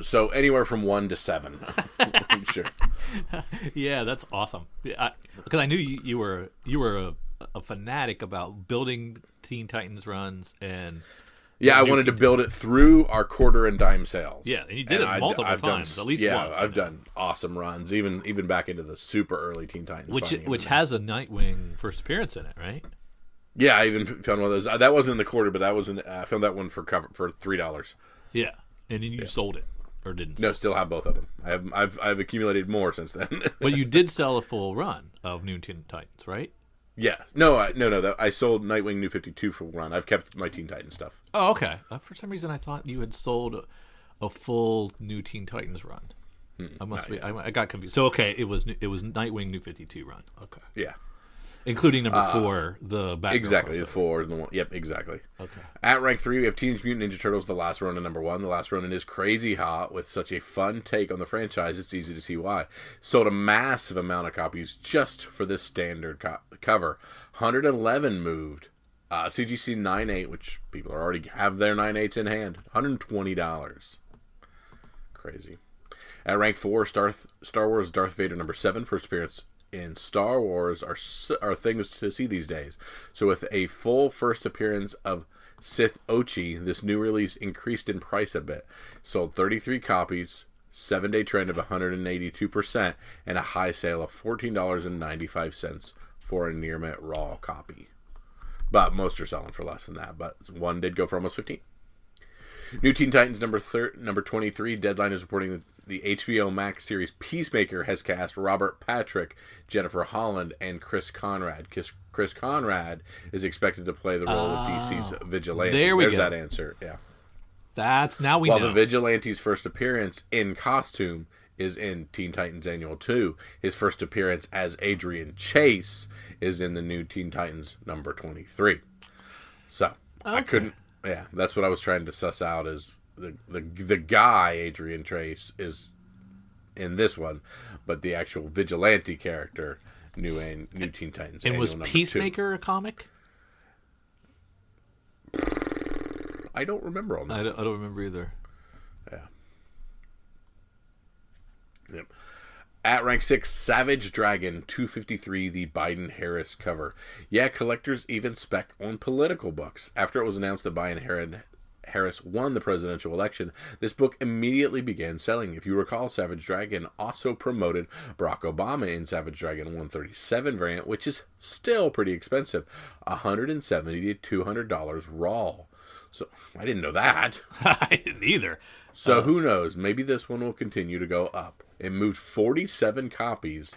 So anywhere from 1 to 7. Sure. Yeah, that's awesome. Because I knew you were a fanatic about building Teen Titans runs and I wanted to build it through our quarter and dime sales. Yeah, and you did it multiple times, at least once. I've done awesome runs, even back into the super early Teen Titans, which has a Nightwing first appearance in it, right? Yeah, I even found one of those. That wasn't in the quarter, but I found that one for $3. Yeah, and then you sold it or didn't? No, still have both of them. I've accumulated more since then. But you did sell a full run of New Teen Titans, right? Yeah. No. I sold Nightwing New 52 for run. I've kept my Teen Titans stuff. Oh, okay. For some reason, I thought you had sold a full New Teen Titans run. I got confused. So okay, it was Nightwing New 52 run. Okay. Yeah. Including number 4, the Batgirl. Exactly, the 4 and the 1. Yep, exactly. Okay. At rank 3, we have Teenage Mutant Ninja Turtles, The Last Ronin number 1. The Last Ronin is crazy hot with such a fun take on the franchise. It's easy to see why. Sold a massive amount of copies just for this standard cover. 111 moved. CGC 9.8, which people already have their 9.8s in hand. $120. Crazy. At rank 4, Star Wars Darth Vader number 7, first appearance in Star Wars are things to see these days. So with a full first appearance of Sith Ochi, this new release increased in price a bit. Sold 33 copies, 7-day trend of 182%, and a high sale of $14.95 for a near mint raw copy. But most are selling for less than that, but one did go for almost 15. New Teen Titans number 23. Deadline is reporting that the HBO Max series Peacemaker has cast Robert Patrick, Jennifer Holland, and Chris Conrad. Chris Conrad is expected to play the role of DC's Vigilante. There's that answer. Yeah. That's now we While know. the Vigilante's first appearance in costume is in Teen Titans Annual 2, his first appearance as Adrian Chase is in the new Teen Titans number 23. So, I couldn't... Yeah, that's what I was trying to suss out is the guy, Adrian Chase, is in this one, but the actual Vigilante character, new Teen Titans And Annual was number Peacemaker a comic? 2. I don't remember on that. I don't remember either. Yeah. Yep. At rank 6, Savage Dragon 253, the Biden-Harris cover. Yeah, collectors even spec on political books. After it was announced that Biden-Harris won the presidential election, this book immediately began selling. If you recall, Savage Dragon also promoted Barack Obama in Savage Dragon 137 variant, which is still pretty expensive, $170 to $200 raw. So, I didn't know that. I didn't either. So who knows? Maybe this one will continue to go up. It moved 47 copies,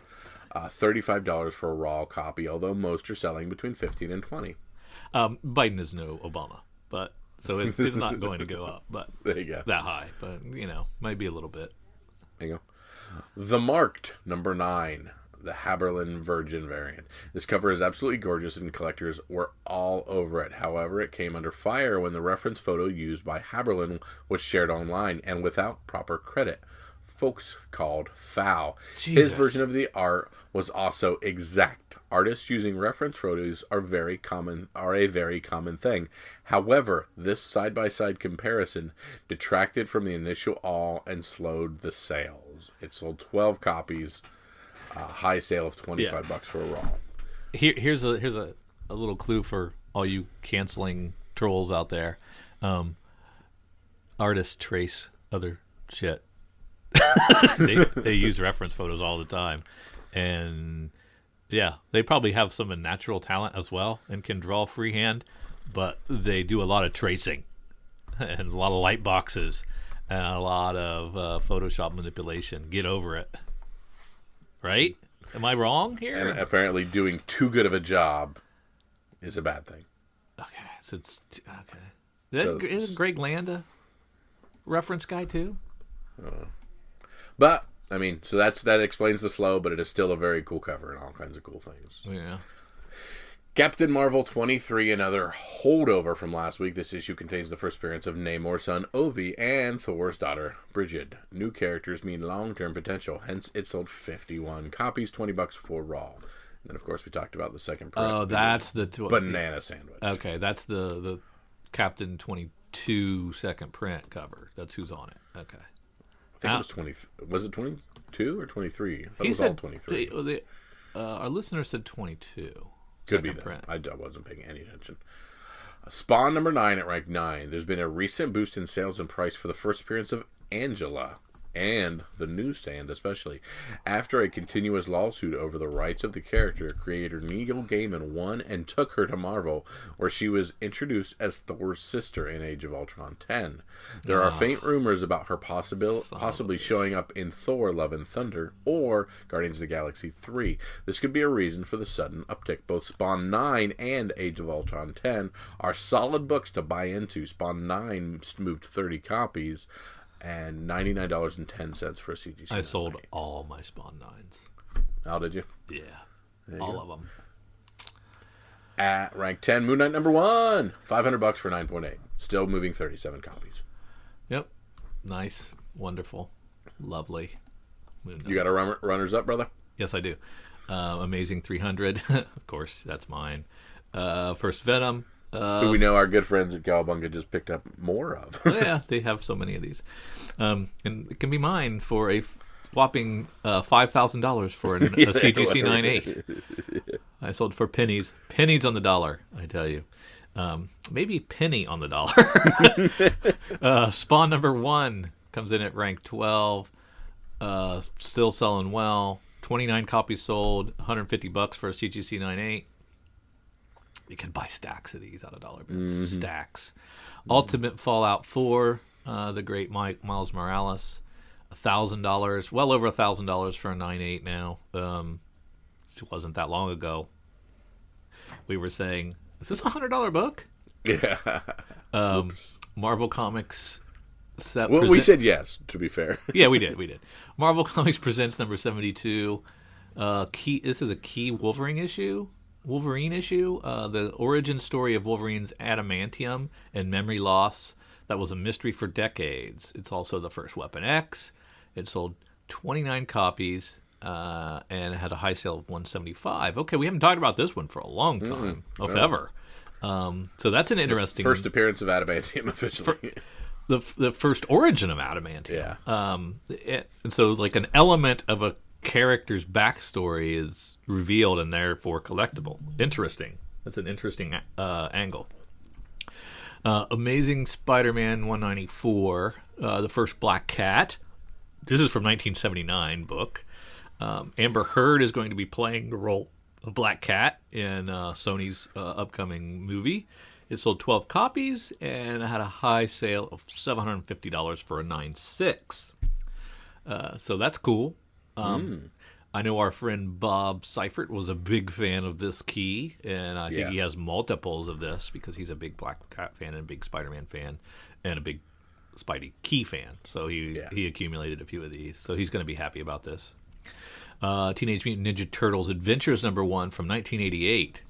$35 for a raw copy, although most are selling between 15 and 20. Biden is no Obama, but so it's not going to go up, but There you go. that high. But maybe a little bit. There you go. The Marked, number 9, the Haberlin Virgin variant. This cover is absolutely gorgeous and collectors were all over it. However, it came under fire when the reference photo used by Haberlin was shared online and without proper credit. Folks called foul. Jesus. His version of the art was also exact. Artists using reference photos are a very common thing. However, this side-by-side comparison detracted from the initial awe and slowed the sales. It sold 12 copies. High sale of $25 for a raw. Here's a little clue for all you canceling trolls out there. Artists trace other shit. they use reference photos all the time, and yeah, they probably have some natural talent as well and can draw freehand, but they do a lot of tracing and a lot of light boxes and a lot of Photoshop manipulation. Get over it. Right? Am I wrong here? And apparently doing too good of a job is a bad thing. Okay, so it's okay. Isn't Greg Land a reference guy too? But, I mean, so that explains the slow, but it is still a very cool cover and all kinds of cool things. Yeah. Captain Marvel 23, another holdover from last week. This issue contains the first appearance of Namor's son, Ovi, and Thor's daughter, Bridget. New characters mean long-term potential, hence it sold 51 copies, $20 for raw. And then, of course, we talked about the second print. Oh, that's the... banana sandwich. Okay, that's the Captain 22 second print cover. That's who's on it. Okay. I think it was 20... Was it 22 or 23? I thought it was all 23. Our listener said 22. Could be that. I wasn't paying any attention. Spawn number 9 at rank 9. There's been a recent boost in sales and price for the first appearance of Angela and the newsstand especially. After a continuous lawsuit over the rights of the character, creator Neil Gaiman won and took her to Marvel, where she was introduced as Thor's sister in Age of Ultron 10. There are faint rumors about her possibly showing up in Thor Love and Thunder or Guardians of the Galaxy 3. This could be a reason for the sudden uptick. Both Spawn 9 and Age of Ultron 10 are solid books to buy into. Spawn 9 moved 30 copies and $99.10 for a CGC. I sold all my Spawn 9s. Oh, did you? Yeah. All of them. At rank 10, Moon Knight number 1. $500 for 9.8. Still moving 37 copies. Yep. Nice. Wonderful. Lovely. Moon Knight. You got a runners up, brother? Yes, I do. Amazing 300. Of course, that's mine. First Venom. Who we know our good friends at Cowabunga just picked up more of. Yeah, they have so many of these. And it can be mine for a whopping $5,000 for a CGC 9.8. I sold for pennies. Pennies on the dollar, I tell you. Maybe penny on the dollar. Spawn number 1 comes in at rank 12. Still selling well. 29 copies sold. $150 for a CGC 9.8. You can buy stacks of these out of dollar bills. Mm-hmm. Stacks. Mm-hmm. Ultimate Fallout 4, the great Miles Morales, $1,000, well over $1,000 for a 9.8 now. It wasn't that long ago. We were saying, is this a $100 book? Yeah. Marvel Comics Well, we said yes, to be fair. Yeah, we did. Marvel Comics presents number 72. This is a key Wolverine issue. The origin story of Wolverine's adamantium and memory loss that was a mystery for decades. It's also the first Weapon X. It sold 29 copies and it had a high sale of 175. Okay, we haven't talked about this one for a long time, if ever. So that's an interesting first appearance of adamantium officially. The first origin of adamantium. Yeah. And so like an element of a character's backstory is revealed and therefore collectible. Interesting. That's an interesting angle. Amazing Spider-Man 194, the first Black Cat. This is from 1979 book. Amber Heard is going to be playing the role of Black Cat in Sony's upcoming movie. It sold 12 copies and had a high sale of $750 for a 9.6. So that's cool. I know our friend Bob Seifert was a big fan of this key, and I think he has multiples of this because he's a big Black Cat fan and a big Spider-Man fan and a big Spidey key fan. So he accumulated a few of these. So he's going to be happy about this. Teenage Mutant Ninja Turtles Adventures #1 from 1988.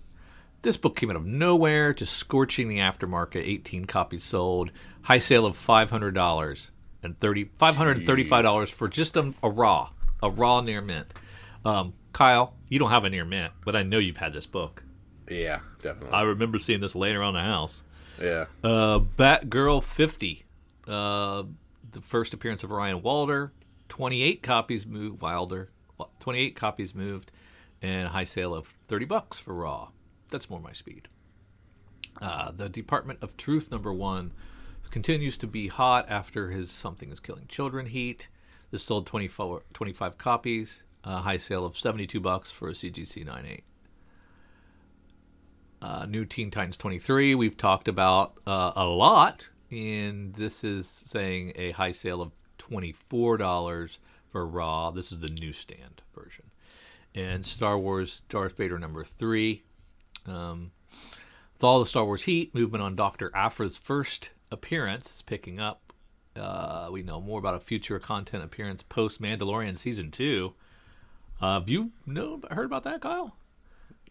This book came out of nowhere, just scorching the aftermarket. 18 copies sold. High sale of $500 and $535 for just a raw near mint. Kyle, you don't have a near mint, but I know you've had this book. Yeah, definitely. I remember seeing this laying around the house. Yeah. Batgirl 50. The first appearance of Ryan Wilder. 28 copies moved. 28 copies moved, and a high sale of $30 for raw. That's more my speed. The Department of Truth #1 continues to be hot after his Something is Killing Children heat. This sold 25 copies, a high sale of $72 for a CGC 9.8. New Teen Titans 23 we've talked about a lot, and this is saying a high sale of $24 for raw. This is the newsstand version. And Star Wars Darth Vader #3. With all the Star Wars heat, movement on Dr. Aphra's first appearance is picking up. We know more about a future content appearance post Mandalorian Season 2. Have you heard about that, Kyle?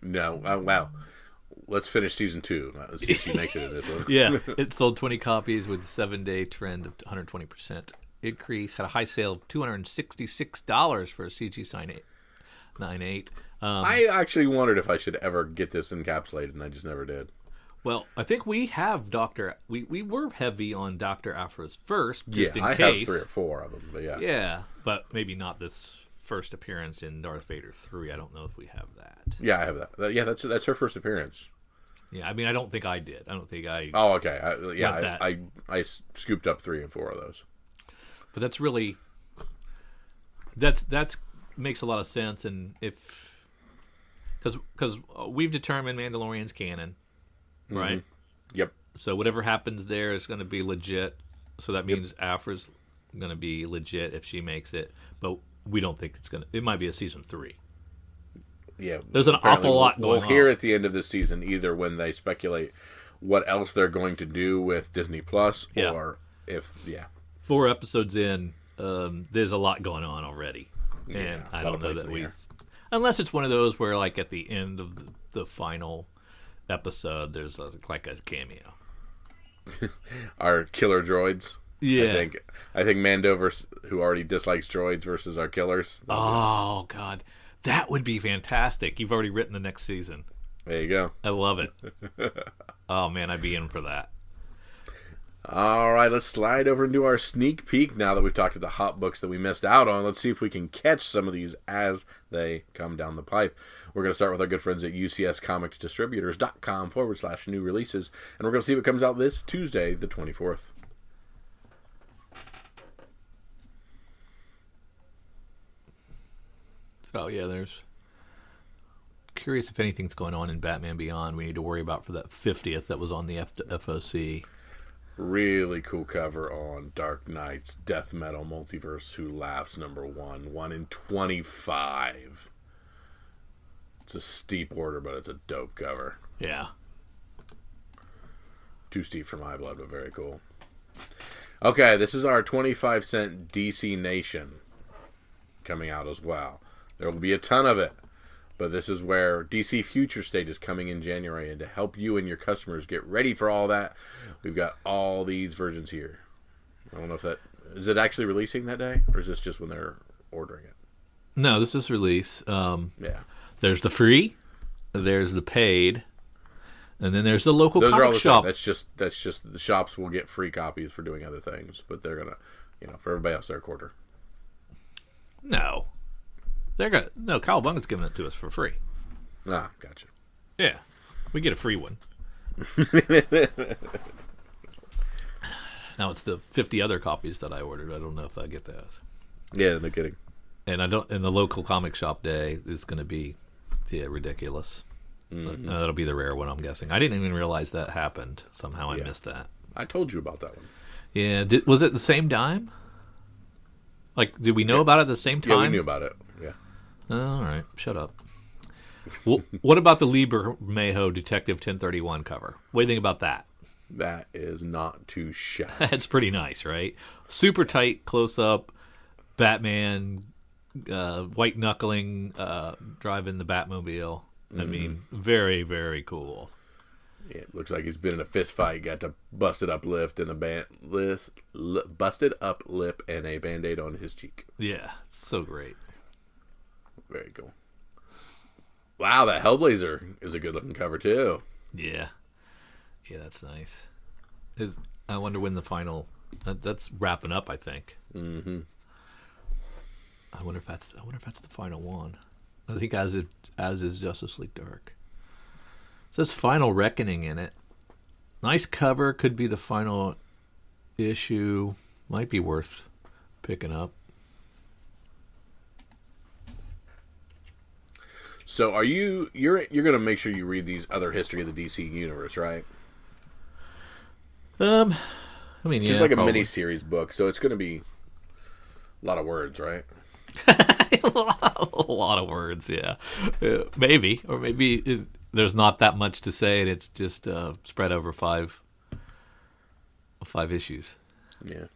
No. Wow. Let's finish Season 2. Let's see if she makes it in this one. Yeah. It sold 20 copies with a 7-day trend of 120% increase. Had a high sale of $266 for a CG 9.8. I actually wondered if I should ever get this encapsulated, and I just never did. Well, I think we have we were heavy on Dr. Aphra's first, just in I case. have 3 or 4 of them, but yeah. Yeah, but maybe not this first appearance in Darth Vader 3. I don't know if we have that. Yeah, I have that. Yeah, that's her first appearance. Yeah, I mean, I don't think I did. I don't think I... Oh, okay. I scooped up 3 and 4 of those. But that's really... That's makes a lot of sense, and if... Because we've determined Mandalorian's canon, right? Mm-hmm. Yep. So whatever happens there is going to be legit. So that means Aphra's going to be legit if she makes it. But we don't think it's going to... It might be a Season 3. Yeah. There's an awful lot going on. We'll hear at the end of this season either when they speculate what else they're going to do with Disney Plus or if... Yeah. 4 episodes in, there's a lot going on already. And I don't know that we... Unless it's one of those where, like, at the end of the final episode, there's like a cameo. Our killer droids. Yeah. I think Mando who already dislikes droids versus our killers. Oh, God. That would be fantastic. You've already written the next season. There you go. I love it. Oh, man, I'd be in for that. All right, let's slide over into our sneak peek now that we've talked to the hot books that we missed out on. Let's see if we can catch some of these as they come down the pipe. We're going to start with our good friends at ucscomicsdistributors.com/new releases, and we're going to see what comes out this Tuesday, the 24th. So, yeah, there's... Curious if anything's going on in Batman Beyond we need to worry about for that 50th that was on the FOC. Really cool cover on Dark Knight's Death Metal Multiverse Who Laughs #1. 1 in 25. It's a steep order, but it's a dope cover. Yeah. Too steep for my blood, but very cool. Okay, this is our 25-cent DC Nation coming out as well. There will be a ton of it. But this is where DC Future State is coming in January. And to help you and your customers get ready for all that, we've got all these versions here. I don't know if that... Is it actually releasing that day? Or is this just when they're ordering it? No, this is release. Yeah. There's the free, there's the paid, and then there's the local Those comic are all the shop. same. That's just the shops will get free copies for doing other things, but they're gonna, for everybody else, they're a quarter. No, Cowabunga's giving it to us for free. Ah, gotcha. Yeah, we get a free one. Now it's the 50 other copies that I ordered. I don't know if I get those. Yeah, no kidding. And I don't. And the local comic shop day is going to be, ridiculous. Mm-hmm. That'll be the rare one, I'm guessing. I didn't even realize that happened. Somehow I missed that. I told you about that one. Yeah. Was it the same time? Like, did we know about it at the same time? Yeah, we knew about it. Yeah. All right. Shut up. What about the Lieber Mayho Detective 1031 cover? What do you think about that? That is not too shabby. That's pretty nice, right? Super tight close up. Batman, white knuckling, driving the Batmobile. I mean, very, very cool. Yeah, it looks like he's been in a fist fight. Got to busted up lip and a Band-Aid on his cheek. Yeah, so great. Very cool. Wow, that Hellblazer is a good looking cover too. Yeah, that's nice. I wonder when the final. That's wrapping up, I think. Mm-hmm. I wonder if that's the final one. I think as is Justice League Dark. It says Final Reckoning in it. Nice cover. Could be the final issue. Might be worth picking up. So you're gonna make sure you read these other history of the DC universe, right? I mean, yeah, it's like probably. a mini series book, so it's gonna be a lot of words, right? A lot of words, yeah. Maybe, or maybe there's not that much to say, and it's just spread over five issues. Yeah.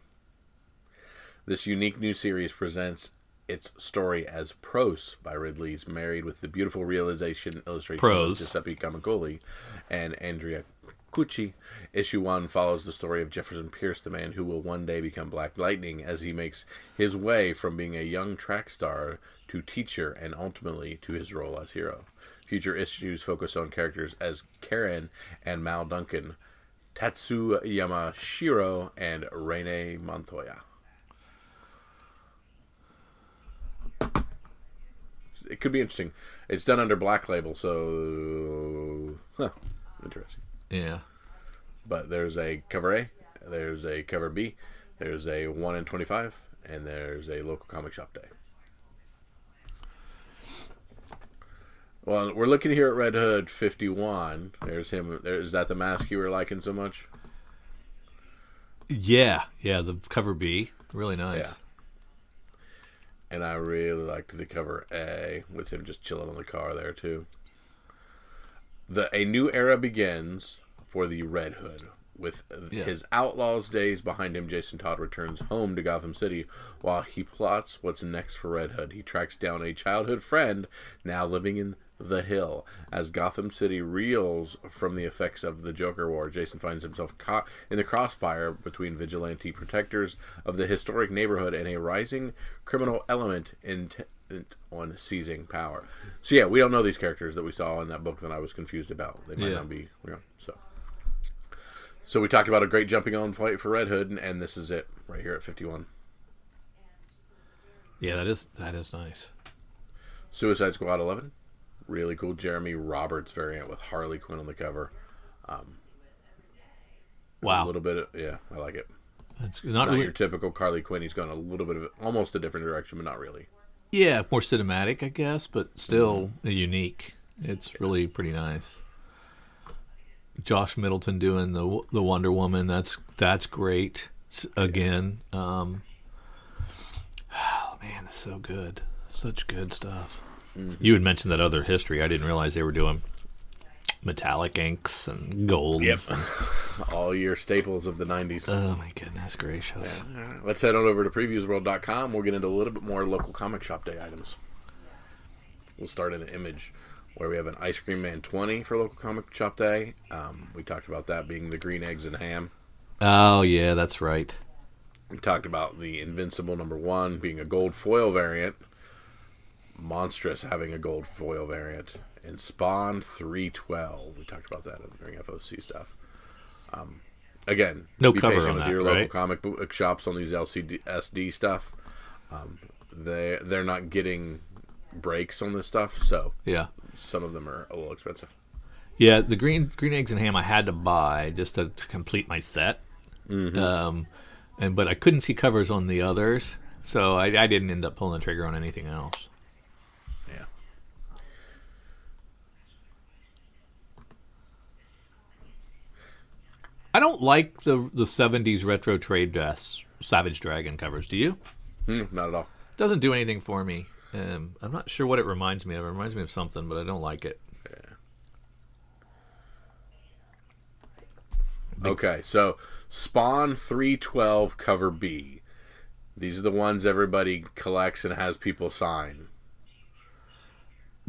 This unique new series presents its story as Prose by Ridley's, married with the beautiful realization illustrations of Giuseppe Camicoli and Andrea Cucci. Issue 1 follows the story of Jefferson Pierce, the man who will one day become Black Lightning, as he makes his way from being a young track star to teacher and ultimately to his role as hero. Future issues focus on characters as Karen and Mal Duncan, Tatsuyama Shiro, and Rene Montoya. It could be interesting. It's done under Black Label, so interesting. Yeah. But there's a cover A, there's a cover B, there's a 1 in 25, and there's a local comic shop day. Well, we're looking here at Red Hood 51. There's him. Is that the mask you were liking so much? Yeah, the cover B, really nice. Yeah. And I really liked the cover A with him just chilling on the car there too. A new era begins for the Red Hood. With his outlaws days behind him, Jason Todd returns home to Gotham City. While he plots what's next for Red Hood, he tracks down a childhood friend now living in the Hill. As Gotham City reels from the effects of the Joker War, Jason finds himself caught in the crossfire between vigilante protectors of the historic neighborhood and a rising criminal element intent on seizing power. So yeah, we don't know these characters that we saw in that book that I was confused about. They might not be, So we talked about a great jumping on fight for Red Hood, and this is it right here at 51. Yeah, that is nice. Suicide Squad 11, really cool Jeremy Roberts variant with Harley Quinn on the cover. Wow, a little bit I like it. It's not really your typical Harley Quinn. He's gone a little bit of almost a different direction, but not really. Yeah, more cinematic, I guess, but still unique. It's really pretty nice. Josh Middleton doing the Wonder Woman. That's great. Again, oh man, it's so good. Such good stuff. Mm-hmm. You had mentioned that other history. I didn't realize they were doing metallic inks and golds. Yep. All your staples of the 90s. Oh, my goodness gracious. Yeah. Let's head on over to previewsworld.com. We'll get into a little bit more local comic shop day items. We'll start in an image where we have an Ice Cream Man 20 for local comic shop day. We talked about that being the green eggs and ham. Oh, yeah, that's right. We talked about the Invincible #1 being a gold foil variant. Monstrous having a gold foil variant. And Spawn 312. We talked about that during FOC stuff. Again, no be cover patient on with that, your right? local comic book shops on these SD stuff. They're not getting breaks on this stuff, so Yeah. some of them are a little expensive. Yeah, the green eggs and ham I had to buy just to complete my set. But I couldn't see covers on the others, so I didn't end up pulling the trigger on anything else. Yeah. I don't like the 70s retro trade dress Savage Dragon covers. Do you? Not at all. Doesn't do anything for me. I'm not sure what it reminds me of. It reminds me of something, but I don't like it. Yeah. Okay, so Spawn 312 cover B. These are the ones everybody collects and has people sign.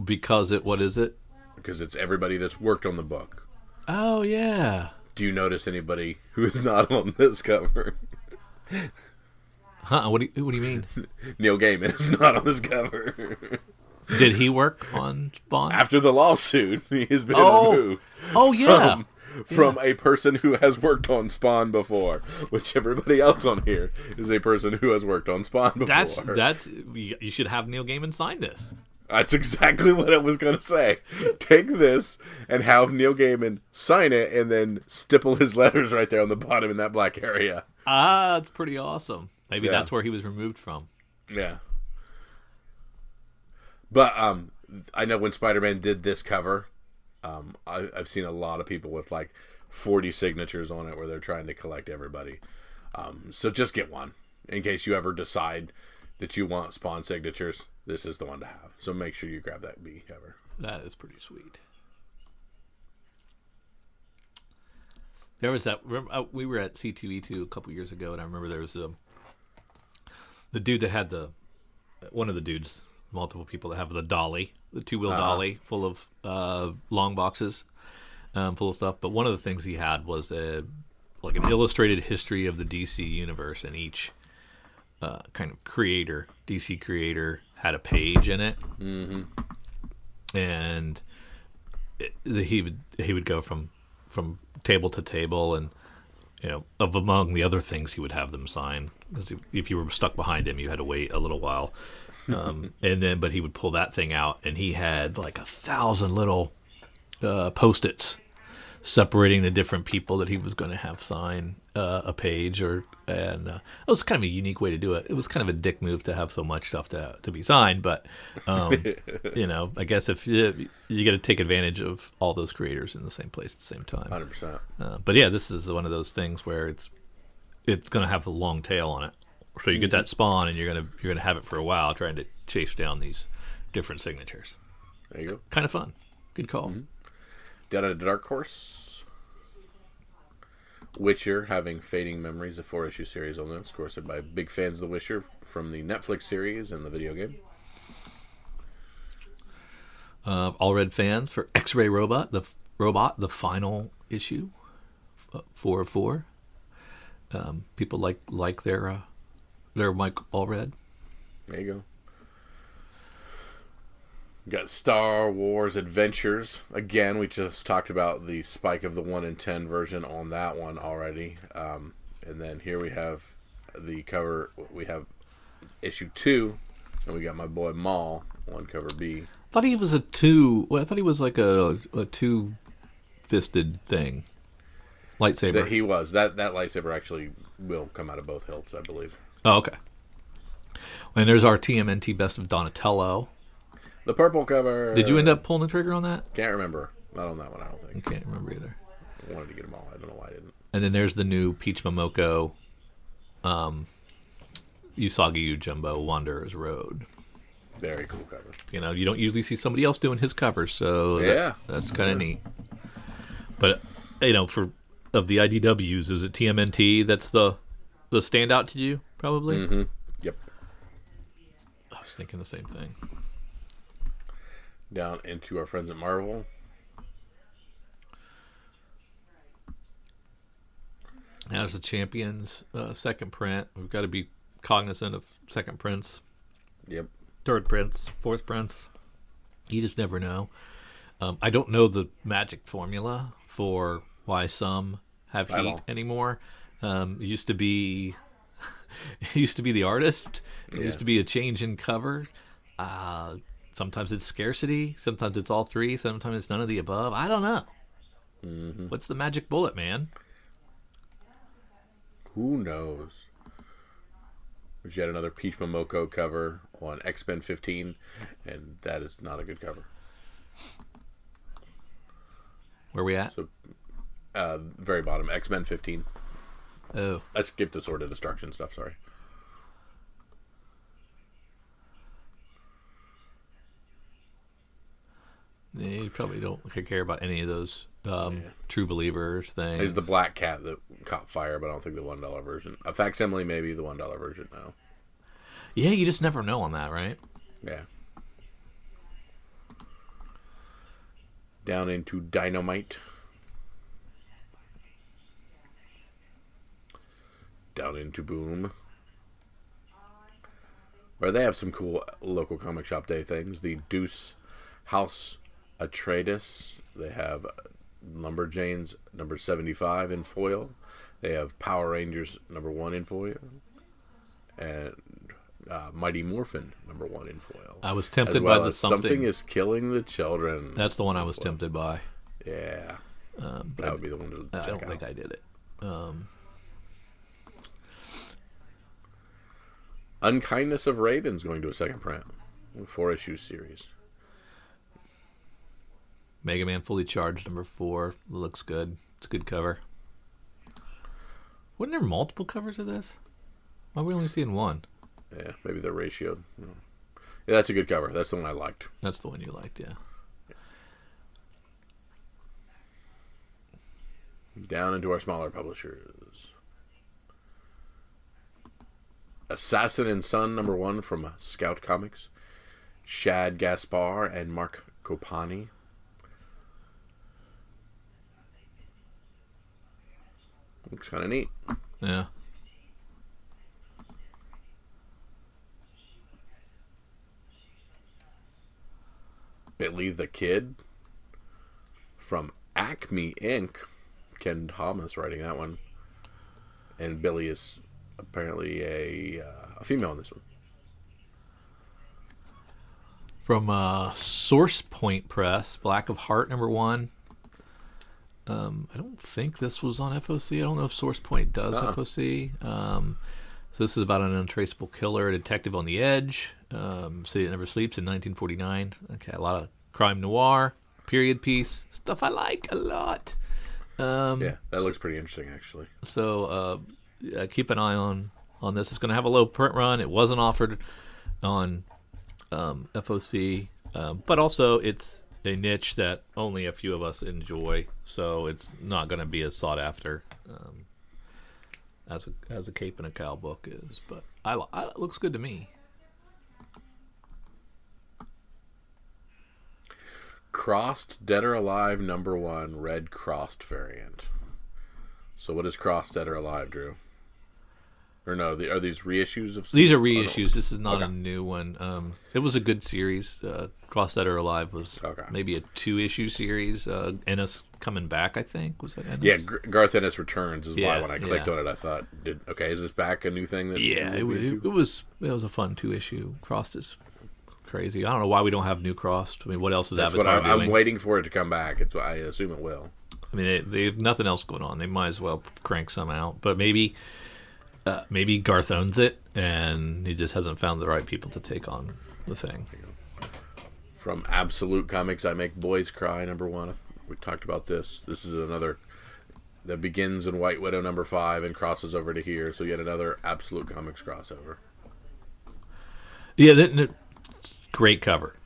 Because what is it? Because it's everybody that's worked on the book. Oh, yeah. Do you notice anybody who is not on this cover? Huh? What do you mean? Neil Gaiman is not on this cover. Did he work on Spawn? After the lawsuit, he has been removed. Oh, yeah. From a person who has worked on Spawn before, which everybody else on here is a person who has worked on Spawn before. That's you should have Neil Gaiman sign this. That's exactly what I was going to say. Take this and have Neil Gaiman sign it and then stipple his letters right there on the bottom in that black area. Ah, that's pretty awesome. Maybe that's where he was removed from. Yeah. But I know when Spider-Man did this cover, I've seen a lot of people with like 40 signatures on it where they're trying to collect everybody. So just get one. In case you ever decide that you want Spawn signatures, this is the one to have. So make sure you grab that B cover. That is pretty sweet. There was that. We were at C2E2 a couple years ago, and I remember there was the dude that had one of the dudes, multiple people that have the dolly, the two-wheel dolly full of long boxes, full of stuff. But one of the things he had was like an illustrated history of the DC universe, and each kind of DC creator, had a page in it, and he would go from table to table, and among the other things he would have them sign, because if you were stuck behind him, you had to wait a little while, but he would pull that thing out, and he had like 1,000 little Post-its separating the different people that he was going to have sign a page, and it was kind of a unique way to do it. It was kind of a dick move to have so much stuff to be signed, but I guess if you got to take advantage of all those creators in the same place at the same time. 100%. But yeah, this is one of those things where it's going to have a long tail on it. So you get that Spawn, and you're gonna have it for a while, trying to chase down these different signatures. There you go. Kind of fun. Good call. Down at Dark Horse, Witcher having Fading Memories, a 4-issue series on this, scored by big fans of The Witcher from the Netflix series and the video game. All Red fans for X-Ray Robot, the final issue, 4 of 4. People like their Mike Allred. There you go. We got Star Wars Adventures. Again, we just talked about the Spike of the 1 in 10 version on that one already. And then here we have the cover. We have issue 2, and we got my boy Maul on cover B. I thought he was a 2. Well, I thought he was like a 2-fisted thing. Lightsaber. That he was. That lightsaber actually will come out of both hilts, I believe. Oh, okay. And there's our TMNT Best of Donatello. The purple cover. Did you end up pulling the trigger on that? Can't remember. Not on that one, I don't think. I can't remember either. I wanted to get them all. I don't know why I didn't. And then there's the new Peach Momoko Usagi Jumbo Wanderer's Road. Very cool cover. You don't usually see somebody else doing his covers, so yeah, that's kind of neat. But for of the IDWs, is it TMNT that's the standout to you? Probably. Mm-hmm. Yep. I was thinking the same thing. Down into our friends at Marvel. As the Champions second print, we've got to be cognizant of second prints. Yep. Third prints, fourth prints. You just never know. I don't know the magic formula for why some have heat anymore. It used to be the artist. It used to be a change in cover. Sometimes it's scarcity. Sometimes it's all three. Sometimes it's none of the above. I don't know. Mm-hmm. What's the magic bullet, man? Who knows? There's yet another Peach Momoko cover on X-Men 15, and that is not a good cover. Where we at? So, very bottom, X-Men 15. Oh. I skipped the Sword of Destruction stuff, sorry. Yeah, you probably don't care about any of those True Believers things. There's the Black Cat that caught fire, but I don't think the $1 version. A facsimile, maybe the $1 version, no. Yeah, you just never know on that, right? Yeah. Down into Dynamite. Down into Boom. Where they have some cool local comic shop day things. The Deuce House Atreides. They have Lumberjanes number 75 in foil. They have Power Rangers number 1 in foil. And Mighty Morphin number 1 in foil. I was tempted by the Something is Killing the Children. That's the one I was tempted by. Yeah. That would be the one to check out. I don't think I did it. Unkindness of Ravens going to a second print. A 4-issue series. Mega Man Fully Charged number 4. Looks good. It's a good cover. Wasn't there multiple covers of this? Why are we only seeing one? Yeah, maybe they're ratioed. Yeah, that's a good cover. That's the one I liked. That's the one you liked, yeah. Down into our smaller publishers. Assassin and Son number 1 from Scout Comics. Shad Gaspar and Mark Kopani. Looks kind of neat. Yeah. Billy the Kid from Acme Inc. Ken Thomas writing that one. And Billy is apparently a female in this one. From Source Point Press, Black of Heart number 1. I don't think this was on FOC. I don't know if Source Point does FOC. So this is about an untraceable killer, a detective on the edge, city that never sleeps in 1949. Okay, a lot of crime noir, period piece, stuff I like a lot. Yeah, that looks pretty interesting, actually. So keep an eye on this. It's going to have a low print run. It wasn't offered on FOC, but also it's a niche that only a few of us enjoy, so it's not going to be as sought after as a Cape and a Cow book is. But it looks good to me. Crossed Dead or Alive number 1 red crossed variant. So what is Crossed Dead or Alive, Drew? Or no, are these reissues of? These are reissues. This is not a new one. It was a good series. Crossed Dead or Alive was maybe a 2-issue series. Ennis coming back, I think. Was that Ennis? Yeah, Garth Ennis returns is why when I clicked on it, I thought, is this back a new thing? It was a fun 2-issue. Crossed is crazy. I don't know why we don't have new Crossed. I mean, what else is That's Avatar what I'm waiting for it to come back. I assume it will. I mean, they have nothing else going on. They might as well crank some out. But maybe Garth owns it, and he just hasn't found the right people to take on the thing. From Absolute Comics, I Make Boys Cry, number 1. We talked about this. This is another that begins in White Widow, number 5, and crosses over to here. So yet another Absolute Comics crossover. Yeah, great cover.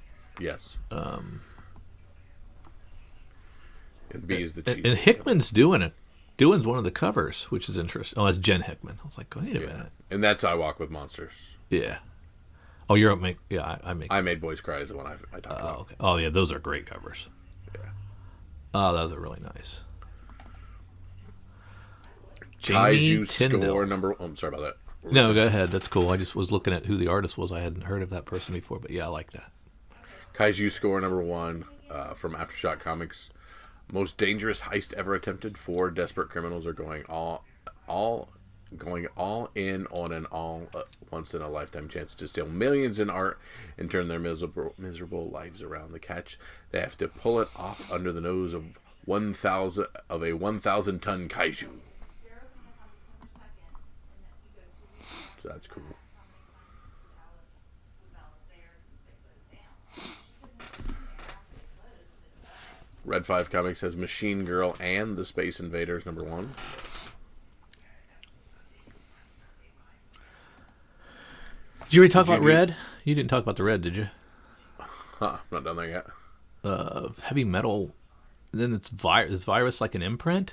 Yes. And B is the cheese. And Hickman's doing one of the covers, which is interesting. Oh, that's Jen Hickman. I was like, wait a minute. And that's I Walk with Monsters. Yeah. Oh, I Made Boys Cry is the one I talked about. Okay. Oh, yeah, those are great covers. Yeah. Oh, those are really nice. Kaiju Score number... Oh, I'm sorry about that. No, go ahead. That's cool. I just was looking at who the artist was. I hadn't heard of that person before, but yeah, I like that. Kaiju Score number 1 from Aftershock Comics. Most dangerous heist ever attempted. 4 desperate criminals are going all in on an once in a lifetime chance to steal millions in art and turn their miserable lives around. The catch: they have to pull it off under the nose of a 1,000-ton kaiju. So that's cool. Red 5 Comics has Machine Girl and the Space Invaders number 1. Did you already talk about Red? You didn't talk about the Red, did you? I'm not done there yet. Heavy Metal. Then it's is Virus like an imprint?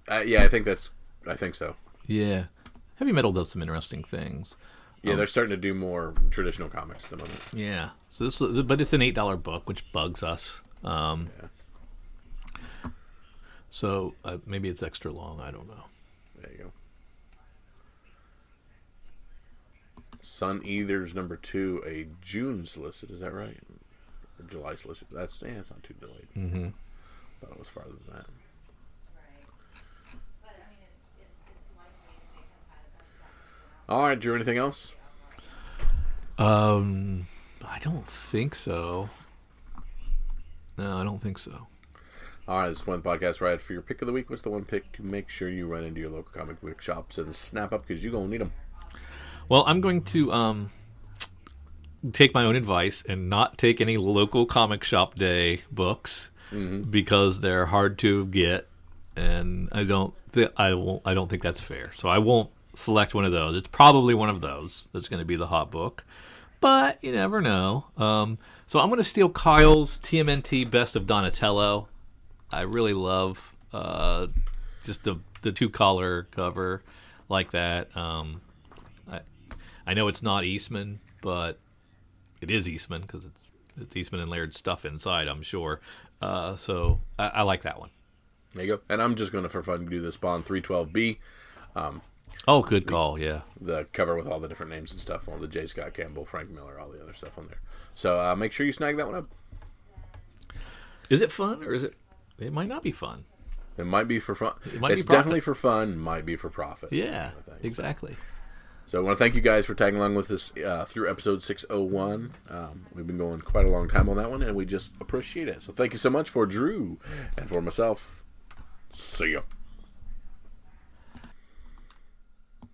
Yeah, I think so. Yeah. Heavy Metal does some interesting things. Yeah, they're starting to do more traditional comics at the moment. Yeah. So but it's an $8 book, which bugs us. Yeah. So maybe it's extra long. I don't know. There you go. Sun Eaters number 2, a June solicit. Is that right? Or July solicit. It's not too delayed. Mm-hmm. Thought it was farther than that. All right, Drew. Anything else? I don't think so. No, I don't think so. All right, this is one podcast right for your pick of the week. What's the one pick to make sure you run into your local comic book shops and snap up because you're going to need them? Well, I'm going to take my own advice and not take any local comic shop day books because they're hard to get, and I don't think that's fair. So I won't select one of those. It's probably one of those that's going to be the hot book, but you never know. So I'm going to steal Kyle's TMNT Best of Donatello. I really love just the 2-color cover like that. I know it's not Eastman, but it is Eastman because it's Eastman and Laird stuff inside, I'm sure. So I like that one. There you go. And I'm just going to, for fun, do the Spawn 312B. Good call, yeah. The cover with all the different names and stuff on the J. Scott Campbell, Frank Miller, all the other stuff on there. So make sure you snag that one up. Is it fun or is it? It might not be fun. It might be for fun. It's be definitely for fun. Might be for profit. Yeah, exactly. So I want to thank you guys for tagging along with us through episode 601. We've been going quite a long time on that one, and we just appreciate it. So thank you so much for Drew and for myself. See ya.